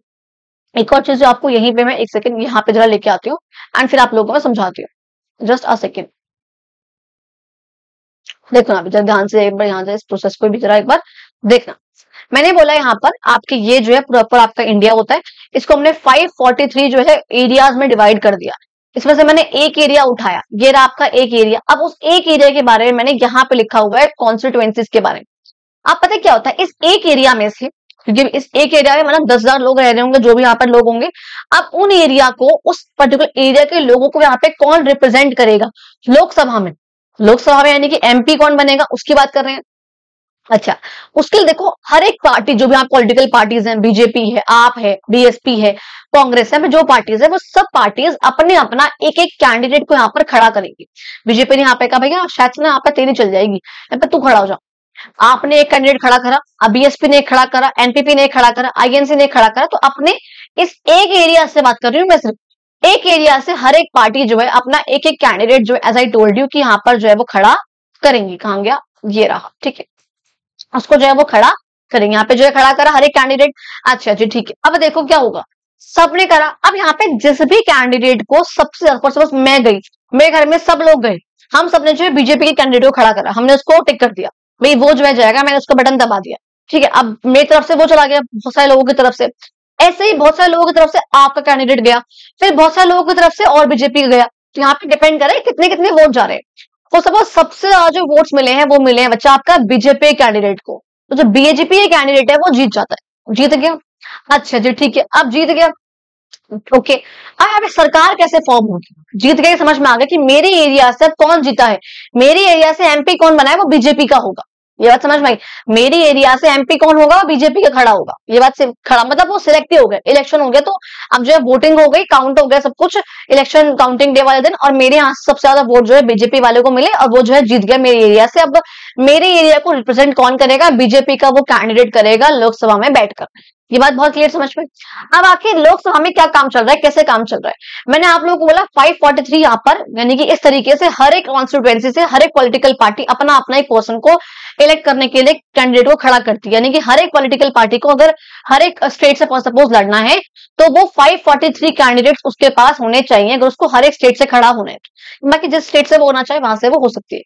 एक और चीज जो आपको यहीं पे मैं एक सेकंड यहाँ पे जरा लेके आती हूँ एंड फिर आप लोगों को मैं समझाती हूँ, जस्ट अ सेकंड। देखो ना जरा ध्यान से एक बार यहाँ से इस प्रोसेस को भी जरा एक बार देखना। मैंने बोला यहाँ पर आपके ये जो है प्रॉपर आपका इंडिया होता है, इसको हमने 543 जो है एरियाज में डिवाइड कर दिया। इसमें से मैंने एक एरिया उठाया, ये रहा आपका एक एरिया। अब उस एक एरिया के बारे में मैंने यहाँ पे लिखा हुआ है कॉन्स्टिट्यूएंसीज के बारे में। आप पता है क्या होता है इस एक एरिया में से, क्योंकि इस एक एरिया में मतलब 10,000 लोग रह रहे होंगे, जो भी यहाँ पर लोग होंगे, अब उन एरिया को, उस पर्टिकुलर एरिया के लोगों को यहाँ पे कौन रिप्रेजेंट करेगा लोकसभा में। लोकसभा में यानी कि एमपी कौन बनेगा उसकी बात कर रहे हैं। अच्छा, उसके लिए देखो हर एक पार्टी, जो भी आप पॉलिटिकल पार्टीज हैं, बीजेपी है, आप है, बीएसपी है, कांग्रेस है, जो पार्टीज है वो सब पार्टीज अपने अपना एक एक कैंडिडेट को यहाँ पर खड़ा करेंगी। बीजेपी ने यहाँ पे कहा भैया शायद से ना यहाँ पे तेरी चल जाएगी, यहाँ पे तू खड़ा हो जा। आपने एक कैंडिडेट खड़ा करा, अब बीएसपी ने खड़ा करा, एनपीपी ने खड़ा करा, आईएनसी ने खड़ा करा। तो अपने इस एक एरिया से बात कर रही हूँ मैं, सिर्फ एक एरिया से हर एक पार्टी जो है अपना एक एक कैंडिडेट जो है एज आई टोल्ड यू कि यहाँ पर जो है वो खड़ा करेंगी। कहाँ गया, ये रहा, ठीक है। उसको जो है वो खड़ा करेंगे, यहाँ पे जो है खड़ा करा हर एक कैंडिडेट। अच्छा जी ठीक है, अब देखो क्या होगा, सबने करा। अब यहाँ पे जिस भी कैंडिडेट को सबसे सपोज मैं गई, मेरे घर में सब लोग गए, हम सबने जो है बीजेपी के कैंडिडेट को खड़ा करा, हमने उसको टिक कर दिया, भाई वो जो है जाएगा, मैंने उसका बटन दबा दिया, ठीक है। अब मेरी तरफ से वो चला गया, बहुत सारे लोगों की तरफ से, ऐसे ही बहुत सारे लोगों की तरफ से आपका कैंडिडेट गया, फिर बहुत सारे लोगों की तरफ से और बीजेपी का गया। तो यहाँ पे डिपेंड करे कितने कितने वोट जा रहे हैं। तो सपोज सबसे ज्यादा जो वोट्स मिले हैं वो मिले हैं बच्चा आपका बीजेपी कैंडिडेट को, तो जो बीजेपी कैंडिडेट है वो जीत जाता है, जीत गया। अच्छा जी ठीक है, अब जीत गया, ओके। अब यहाँ पे सरकार कैसे फॉर्म होगी, जीत गए, समझ में आ गया कि मेरे एरिया से कौन जीता है, मेरे एरिया से एमपी कौन बना है वो बीजेपी का होगा। ये बात समझ में आई। मेरी एरिया से एमपी कौन होगा, बीजेपी का खड़ा होगा, ये बात से खड़ा मतलब वो सिलेक्ट ही हो गया, इलेक्शन हो गया, तो अब जो है वोटिंग हो गई, काउंट हो गया सब कुछ इलेक्शन काउंटिंग डे वाले दिन, और मेरे यहाँ से सबसे ज्यादा वोट जो है बीजेपी वाले को मिले और वो जो है जीत गया मेरे एरिया से। अब मेरे एरिया को रिप्रेजेंट कौन करेगा, बीजेपी का वो कैंडिडेट करेगा लोकसभा में बैठकर। ये बात बहुत क्लियर समझ में। अब आखिर लोकसभा में क्या काम चल रहा है, कैसे काम चल रहा है, मैंने आप लोगों को बोला 543 यहाँ पर, यानी कि इस तरीके से हर एक कॉन्स्टिट्यूएंसी से हर एक पॉलिटिकल पार्टी अपना अपना एक पर्सन को इलेक्ट करने के लिए कैंडिडेट को खड़ा करती है, यानी कि हर एक पॉलिटिकल पार्टी को अगर हर एक स्टेट से सपोज लड़ना है तो वो 543 कैंडिडेट्स उसके पास होने चाहिए, अगर उसको हर एक स्टेट से खड़ा होना है, बाकी जिस स्टेट से वो होना चाहे वहां से वो हो सकती है,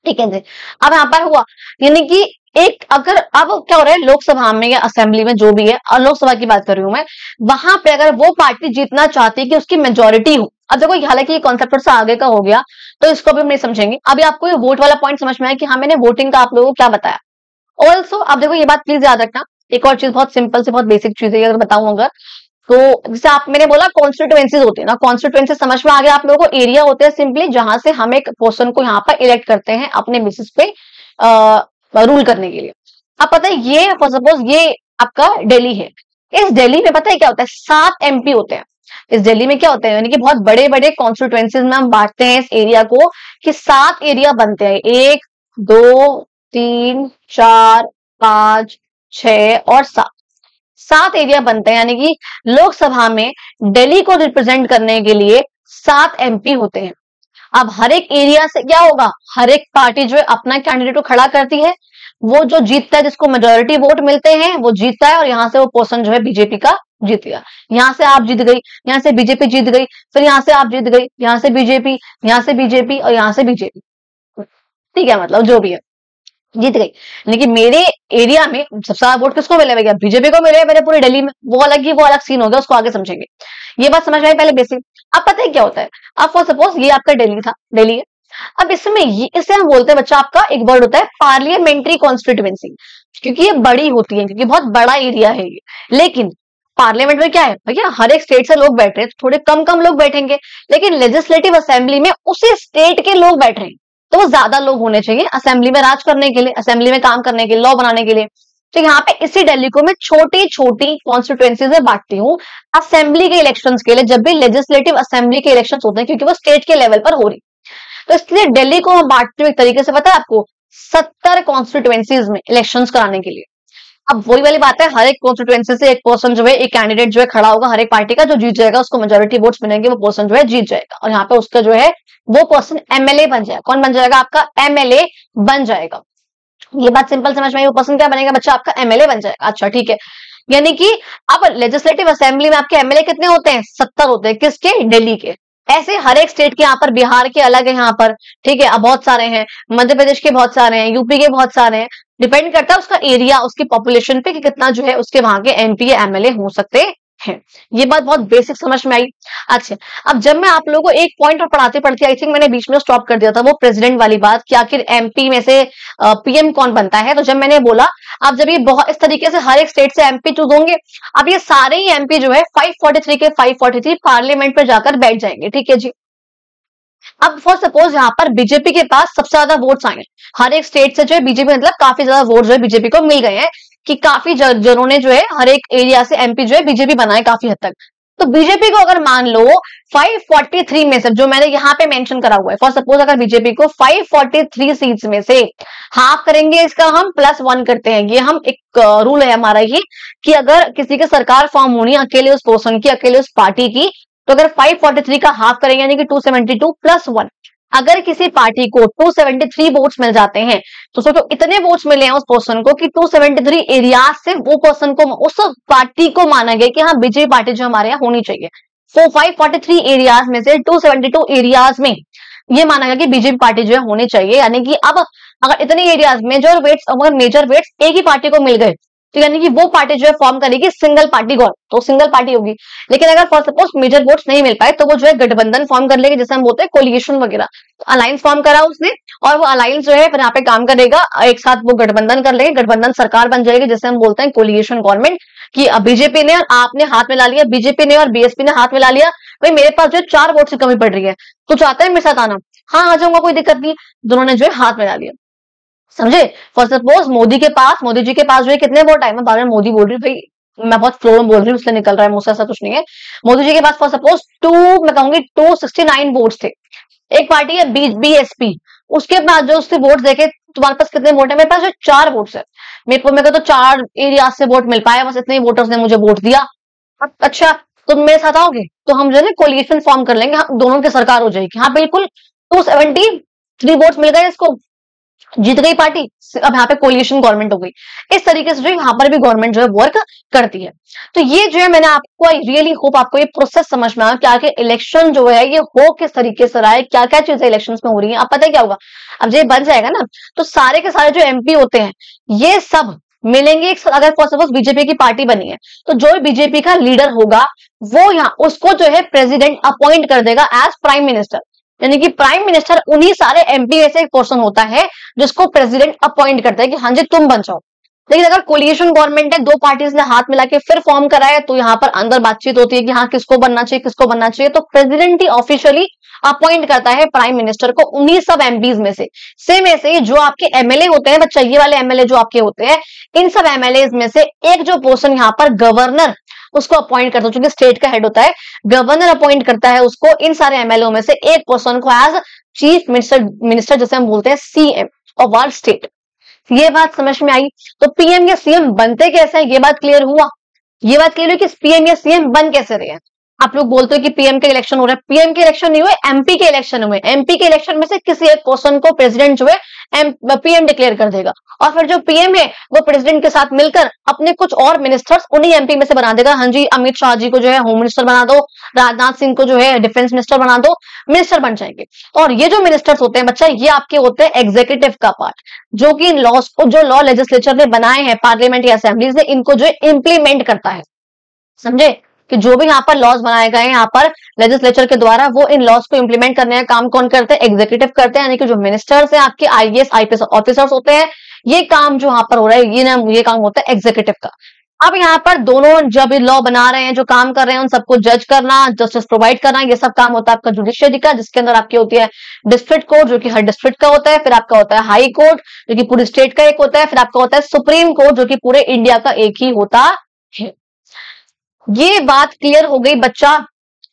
ठीक है जी। अब यहाँ पर हुआ, यानी कि एक अगर अब क्या हो रहा है लोकसभा में या असेंबली में जो भी है, और लोकसभा की बात कर रही हूं मैं, वहां पे अगर वो पार्टी जीतना चाहती है कि उसकी मेजोरिटी हो, अब देखो हालांकि ये कॉन्सेप्ट थोड़ा सा आगे का हो गया तो इसको भी हम नहीं समझेंगे, अभी आपको ये वोट वाला पॉइंट समझ में आया कि हाँ मैंने वोटिंग का आप लोगों को क्या बताया। ऑल्सो अब देखो ये बात प्लीज याद रखना, एक और चीज बहुत सिंपल से बहुत बेसिक चीज है, अगर बताऊं अगर तो जैसे आप मैंने बोला कॉन्स्टिट्यूएंसीज होती है ना, कॉन्स्टिट्यूएंसी समझ में आ गया आप लोगों को, एरिया होते हैं सिंपली जहां से हम एक पर्सन को यहाँ पर इलेक्ट करते हैं अपने बेसिस पे रूल करने के लिए। अब पता है ये सपोज ये आपका दिल्ली है, इस दिल्ली में पता है क्या होता है 7 एमपी होते हैं, इस दिल्ली में क्या होता है, यानी कि बहुत बड़े बड़े कॉन्स्टिट्यूएंसीज में हम बांटते हैं इस एरिया को कि 7 एरिया बनते हैं, 1 2 3 4 5 6 और 7 एरिया बनते हैं, यानी कि लोकसभा में दिल्ली को रिप्रेजेंट करने के लिए 7 एमपी होते हैं। अब हर एक एरिया से क्या होगा, हर एक पार्टी जो है अपना कैंडिडेट को खड़ा करती है, वो जो जीतता है जिसको मेजोरिटी वोट मिलते हैं वो जीतता है, और यहाँ से वो पर्सन जो है बीजेपी का जीत गया। यहाँ से आप जीत गई, यहाँ से बीजेपी जीत गई, फिर यहाँ से आप जीत गई, यहाँ से बीजेपी, यहाँ से बीजेपी और यहाँ से बीजेपी, ठीक है, मतलब जो भी है जीत गई। लेकिन मेरे एरिया में सबसे ज्यादा वोट किसको मिले भैया, बीजेपी को मिले मेरे पूरे दिल्ली में, वो अलग सीन हो गया, उसको आगे समझेंगे। ये बात समझ में आई पहले बेसिक। अब पता है क्या होता है, अब फॉर सपोज ये आपका दिल्ली था, दिल्ली है, अब इसमें इसे हम बोलते हैं बच्चा आपका एक वर्ड होता है पार्लियामेंट्री कॉन्स्टिट्यूएंसी, क्योंकि ये बड़ी होती है, क्योंकि बहुत बड़ा एरिया है ये। लेकिन पार्लियामेंट में क्या है भैया, हर एक स्टेट से लोग बैठ रहे हैं, थोड़े कम कम लोग बैठेंगे, लेकिन लेजिस्लेटिव असेंबली में उसी स्टेट के लोग बैठ रहे हैं, तो वो ज्यादा लोग होने चाहिए असेंबली में राज करने के लिए, असेंबली में काम करने के लिए, लॉ बनाने के लिए। तो यहाँ पे इसी दिल्ली को मैं छोटी छोटी कॉन्स्टिट्यूएंसी में बांटती हूँ असेंबली के इलेक्शंस के लिए, जब भी लेजिस्लेटिव असेंबली के इलेक्शन होते हैं, क्योंकि वो स्टेट के लेवल पर हो रही, तो इसलिए दिल्ली को मैं बांटती हूँ एक तरीके से, पता है आपको 70 कॉन्स्टिट्यूएंसीज में इलेक्शंस कराने के लिए। अब वही वाली बात है, हर एक कॉन्स्टिट्यूएंसी से एक पर्सन जो है, एक कैंडिडेट जो है खड़ा होगा हर एक पार्टी का, जो जीत जाएगा उसको मेजोरिटी वोट्स मिलेंगे, वो पर्सन जो है जीत जाएगा, और यहाँ पे उसका जो है वो पर्सन एमएलए बन जाएगा। कौन बन जाएगा, आपका एमएलए बन जाएगा। ये बात सिंपल समझ में आई, वो पर्सन क्या बनेगा बच्चा, आपका एमएलए बन जाएगा। अच्छा ठीक है, यानी कि अब लेजिस्लेटिव असेंबली में आपके एमएलए कितने होते हैं, 70 होते हैं, किसके, दिल्ली के। ऐसे हर एक स्टेट के, यहाँ पर बिहार के अलग है यहाँ पर, ठीक है, अब बहुत सारे हैं, मध्य प्रदेश के बहुत सारे हैं, यूपी के बहुत सारे हैं, डिपेंड करता है उसका एरिया, उसकी पॉपुलेशन पे कि कितना जो है उसके वहां के एमपी या एमएलए हो सकते हैं। ये बात बहुत बेसिक समझ में आई। अच्छा, अब जब मैं आप लोगों को एक पॉइंट और पढ़ाते पढ़ते आई थिंक मैंने बीच में स्टॉप कर दिया था, वो प्रेसिडेंट वाली बात कि आखिर एमपी में से पीएम कौन बनता है, तो जब मैंने बोला अब जब ये बहुत इस तरीके से हर एक स्टेट से एमपी चूज होंगे, अब ये सारे ही एमपी जो है 543 के 543 पार्लियामेंट पर जाकर बैठ जाएंगे, ठीक है जी। अब फॉर सपोज यहाँ पर बीजेपी के पास सबसे ज्यादा वोट्स आए, हर एक स्टेट से जो है बीजेपी मतलब काफी ज्यादा वोट जो है बीजेपी को मिल गए हैं, कि काफी जनों ने जो है हर एक एरिया से एमपी जो है बीजेपी बनाए काफी हद तक। तो बीजेपी को अगर मान लो 543 में से, जो मैंने यहाँ पे मेंशन करा हुआ है, फॉर सपोज अगर बीजेपी को 543 सीट्स में से हाफ करेंगे, इसका हम +1 करते हैं, ये हम एक रूल है हमारा ये, कि अगर किसी की सरकार फॉर्म होनी अकेले उस पर्सन की, अकेले उस पार्टी की, तो अगर 543 का हाफ करेंगे यानी कि 272 +1, अगर किसी पार्टी को 273 वोट्स मिल जाते हैं, तो सोचो इतने वोट्स मिले हैं उस पर्सन को कि 273 एरियाज से वो पर्सन को, उस पार्टी को माना गया कि हाँ बीजेपी पार्टी जो हमारे यहाँ होनी चाहिए। तो 543 एरियाज में से 272 एरियाज में ये माना गया कि बीजेपी पार्टी जो है होनी चाहिए, यानी कि अब अगर इतने एरियाज में जो वेट्स, अगर मेजर वेट्स एक ही पार्टी को मिल गए, तो यानी कि वो पार्टी जो है फॉर्म करेगी सिंगल पार्टी गवर्नमेंट, तो सिंगल पार्टी होगी। लेकिन अगर फॉर सपोज मेजर वोट्स नहीं मिल पाए, तो वो जो है गठबंधन फॉर्म कर लेगी, जैसे हम बोलते हैं कोलिगेशन वगैरह, तो अलायंस फॉर्म करा उसने, और वो अलायंस जो है फिर यहाँ पे काम करेगा, एक साथ वो गठबंधन कर लेंगे, गठबंधन सरकार बन जाएगी, जैसे हम बोलते हैं कोलिगेशन गवर्नमेंट, कि बीजेपी ने और आपने हाथ में ला लिया, बीजेपी ने और बीएसपी ने हाथ में ला लिया, भाई मेरे पास जो 4 वोट की कमी पड़ रही है, तो चाहता है मेरे साथ आना, हाँ आ जाऊंगा, कोई दिक्कत नहीं, दोनों ने जो है हाथ में ला लिया। समझे? फॉर सपोज मोदी जी के पास जो है कितने वोट आए, मैं बार बार मोदी बोल रही हूँ भाई, मैं बहुत फ्लो में बोल रही हूँ इसलिए निकल रहा है मुझसे, ऐसा कुछ नहीं है। मोदी जी के पास फॉर सपोज मैं कहूंगी 269 वोट्स थे। एक पार्टी है बीएसपी, उसके पास जो उसके वोट देखे, तुम्हारे पास कितने वोट है? मेरे पास जो 4 वोट्स है, मेरे को तो 4 एरिया से वोट मिल पाया, बस इतने वोटर्स ने मुझे वोट दिया। अच्छा, तुम मेरे साथ आओगे तो हम जो है ना कोलिशन फॉर्म कर लेंगे, हम दोनों की सरकार हो जाएगी। हाँ बिल्कुल, 273 वोट्स मिल गए इसको, जीत गई पार्टी। अब यहाँ पे कोलिशन गवर्नमेंट हो गई। इस तरीके से जो यहाँ पर भी गवर्नमेंट जो है वर्क करती है। तो ये जो है मैंने आपको, आई रियली होप आपको ये प्रोसेस समझ में आया क्या कि इलेक्शन जो है ये हो किस तरीके से रहा है, क्या क्या चीजें इलेक्शन में हो रही है। अब पता है क्या होगा, अब जब ये बन जाएगा ना तो सारे के सारे जो एमपी होते हैं ये सब मिलेंगे अगर फॉर सपोज बीजेपी की पार्टी बनी है तो जो बीजेपी का लीडर होगा वो यहाँ उसको जो है प्रेसिडेंट अपॉइंट कर देगा एज प्राइम मिनिस्टर। यानी कि प्राइम मिनिस्टर उन्हीं सारे एमपी में से एक पर्सन होता है जिसको प्रेसिडेंट अपॉइंट करता है कि हाँ जी तुम बन जाओ। लेकिन अगर कोलिशन गवर्नमेंट है, दो पार्टीज ने हाथ मिला के फिर फॉर्म करा है, तो यहाँ पर अंदर बातचीत होती है कि हाँ किसको बनना चाहिए किसको बनना चाहिए, तो प्रेसिडेंट ही ऑफिशियली अपॉइंट करता है प्राइम मिनिस्टर को उन्हीं सब एमपीज में से। सेम ऐसे ही जो आपके एमएलए होते हैं बच्चा, ये वाले एमएलए जो आपके होते हैं, इन सब एमएलए में से एक जो पर्सन यहाँ पर गवर्नर उसको अपॉइंट करता है, क्योंकि स्टेट का हेड होता है, गवर्नर अपॉइंट करता है उसको, इन सारे एमएलए में से एक पर्सन को एज चीफ मिनिस्टर जैसे हम बोलते हैं सीएम ऑफ आवर स्टेट। ये बात समझ में आई? तो पीएम या सीएम बनते कैसे हैं, ये बात क्लियर हुआ? ये बात क्लियर हुई कि पीएम या सीएम बन कैसे रहे हैं। आप लोग बोलते हो कि पीएम के इलेक्शन हो रहा है, पीएम के इलेक्शन नहीं हुए, एमपी के इलेक्शन हुए। एमपी के इलेक्शन में से किसी एक पर्सन को प्रेसिडेंट जो है पीएम डिक्लेयर कर देगा, और फिर जो पीएम है वो प्रेसिडेंट के साथ मिलकर अपने कुछ और मिनिस्टर्स उन्हीं एमपी में से बना देगा। हाँ जी, अमित शाह जी को जो है होम मिनिस्टर बना दो, राजनाथ सिंह को जो है डिफेंस मिनिस्टर बना दो, मिनिस्टर बन जाएंगे। और ये जो मिनिस्टर्स होते हैं बच्चा, ये आपके होते हैं एग्जीक्यूटिव का पार्ट, जो कि लॉस को, जो लॉ लेजिस्लेचर ने बनाए हैं पार्लियामेंट या असेंबलीज ने, इनको जो है इंप्लीमेंट करता है। समझे कि जो भी यहाँ पर लॉज बनाए गए हैं यहाँ पर लेजिस्लेचर के द्वारा, वो इन लॉज को इंप्लीमेंट करने का काम कौन करते हैं? एग्जीक्यूटिव करते हैं। यानी कि जो मिनिस्टर्स हैं आपके आईएएस आईपीएस ऑफिसर्स होते हैं, ये काम जो यहाँ पर हो रहा है ये काम होता है एग्जीक्यूटिव का। अब यहाँ पर दोनों जब लॉ बना रहे हैं, जो काम कर रहे हैं, उन सबको जज करना, जस्टिस प्रोवाइड करना, ये सब काम होता है आपका जुडिशियरी का, जिसके अंदर आपकी होती है डिस्ट्रिक्ट कोर्ट जो कि हर डिस्ट्रिक्ट का होता है, फिर आपका होता है हाई कोर्ट जो कि पूरी स्टेट का एक होता है, फिर आपका होता है सुप्रीम कोर्ट जो कि पूरे इंडिया का एक ही होता है। ये बात क्लियर हो गई बच्चा?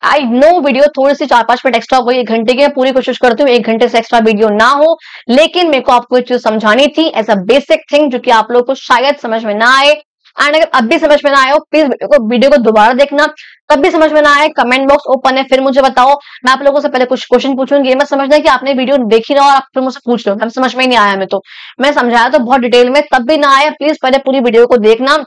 आई नो वीडियो थोड़ी सी 4-5 मिनट एक्स्ट्रा हो गई, 1 घंटे की। मैं पूरी कोशिश करती हूँ 1 घंटे से एक्स्ट्रा वीडियो ना हो, लेकिन मेरे को आपको एक चीज समझानी थी एज अ बेसिक थिंग जो कि आप लोगों को शायद समझ में ना आए। एंड अगर अब भी समझ में ना आए हो, प्लीज वीडियो को दोबारा देखना। तब भी समझ में ना आए, कमेंट बॉक्स ओपन है, फिर मुझे बताओ। मैं आप लोगों से पहले कुछ क्वेश्चन पूछूंगी, ये मत समझना कि आपने वीडियो देखी ना और आप फिर मुझसे पूछ लो, हम समझ में ही नहीं आया हमें, तो मैं समझाया तो बहुत डिटेल में, तब भी ना आया, प्लीज पहले पूरी वीडियो को देखना,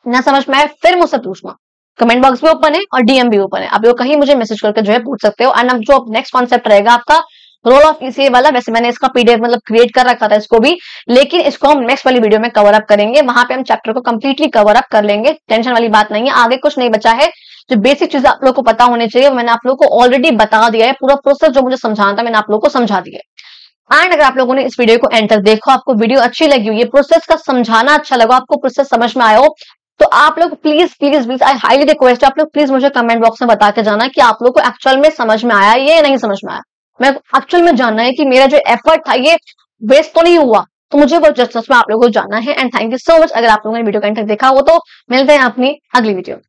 ना समझ में आए फिर मुझसे पूछना। कमेंट बॉक्स भी ओपन है और डीएम भी ओपन है, आप लोग कहीं मुझे मैसेज करके जो है पूछ सकते हो। एंड अब जो नेक्स्ट कॉन्सेप्ट रहेगा आपका रोल ऑफ ईसीए वाला, वैसे मैंने इसका पीडीएफ मतलब क्रिएट कर रखा था इसको भी, लेकिन इसको हम नेक्स्ट वाली वीडियो में कवर अप करेंगे, वहां पे हम चैप्टर को कंप्लीटली कवर अप कर लेंगे, टेंशन वाली बात नहीं है। आगे कुछ नहीं बचा है, जो बेसिक चीजें आप लोग को पता होने चाहिए मैंने आप लोग को ऑलरेडी बता दिया है, पूरा प्रोसेस जो मुझे समझाना था मैंने आप लोग को समझा दिया है। एंड अगर आप लोगों ने इस वीडियो को एंड तक देखो, आपको वीडियो अच्छी लगी हुई, ये प्रोसेस का समझाना अच्छा लगा, आपको प्रोसेस समझ में आया हो, तो आप लोग please please please I highly request, आप लोग प्लीज मुझे कमेंट बॉक्स में बता के जाना कि आप लोग को एक्चुअल में समझ में आया ये नहीं समझ में आया। मैं एक्चुअल में जानना है कि मेरा जो एफर्ट था ये वेस्ट तो नहीं हुआ, तो मुझे वो जस्ट में आप लोगों को जानना है। And thank you so much, अगर आप लोगों ने वीडियो को एंड तक देखा हो तो मिलते हैं अपनी अगली वीडियो में।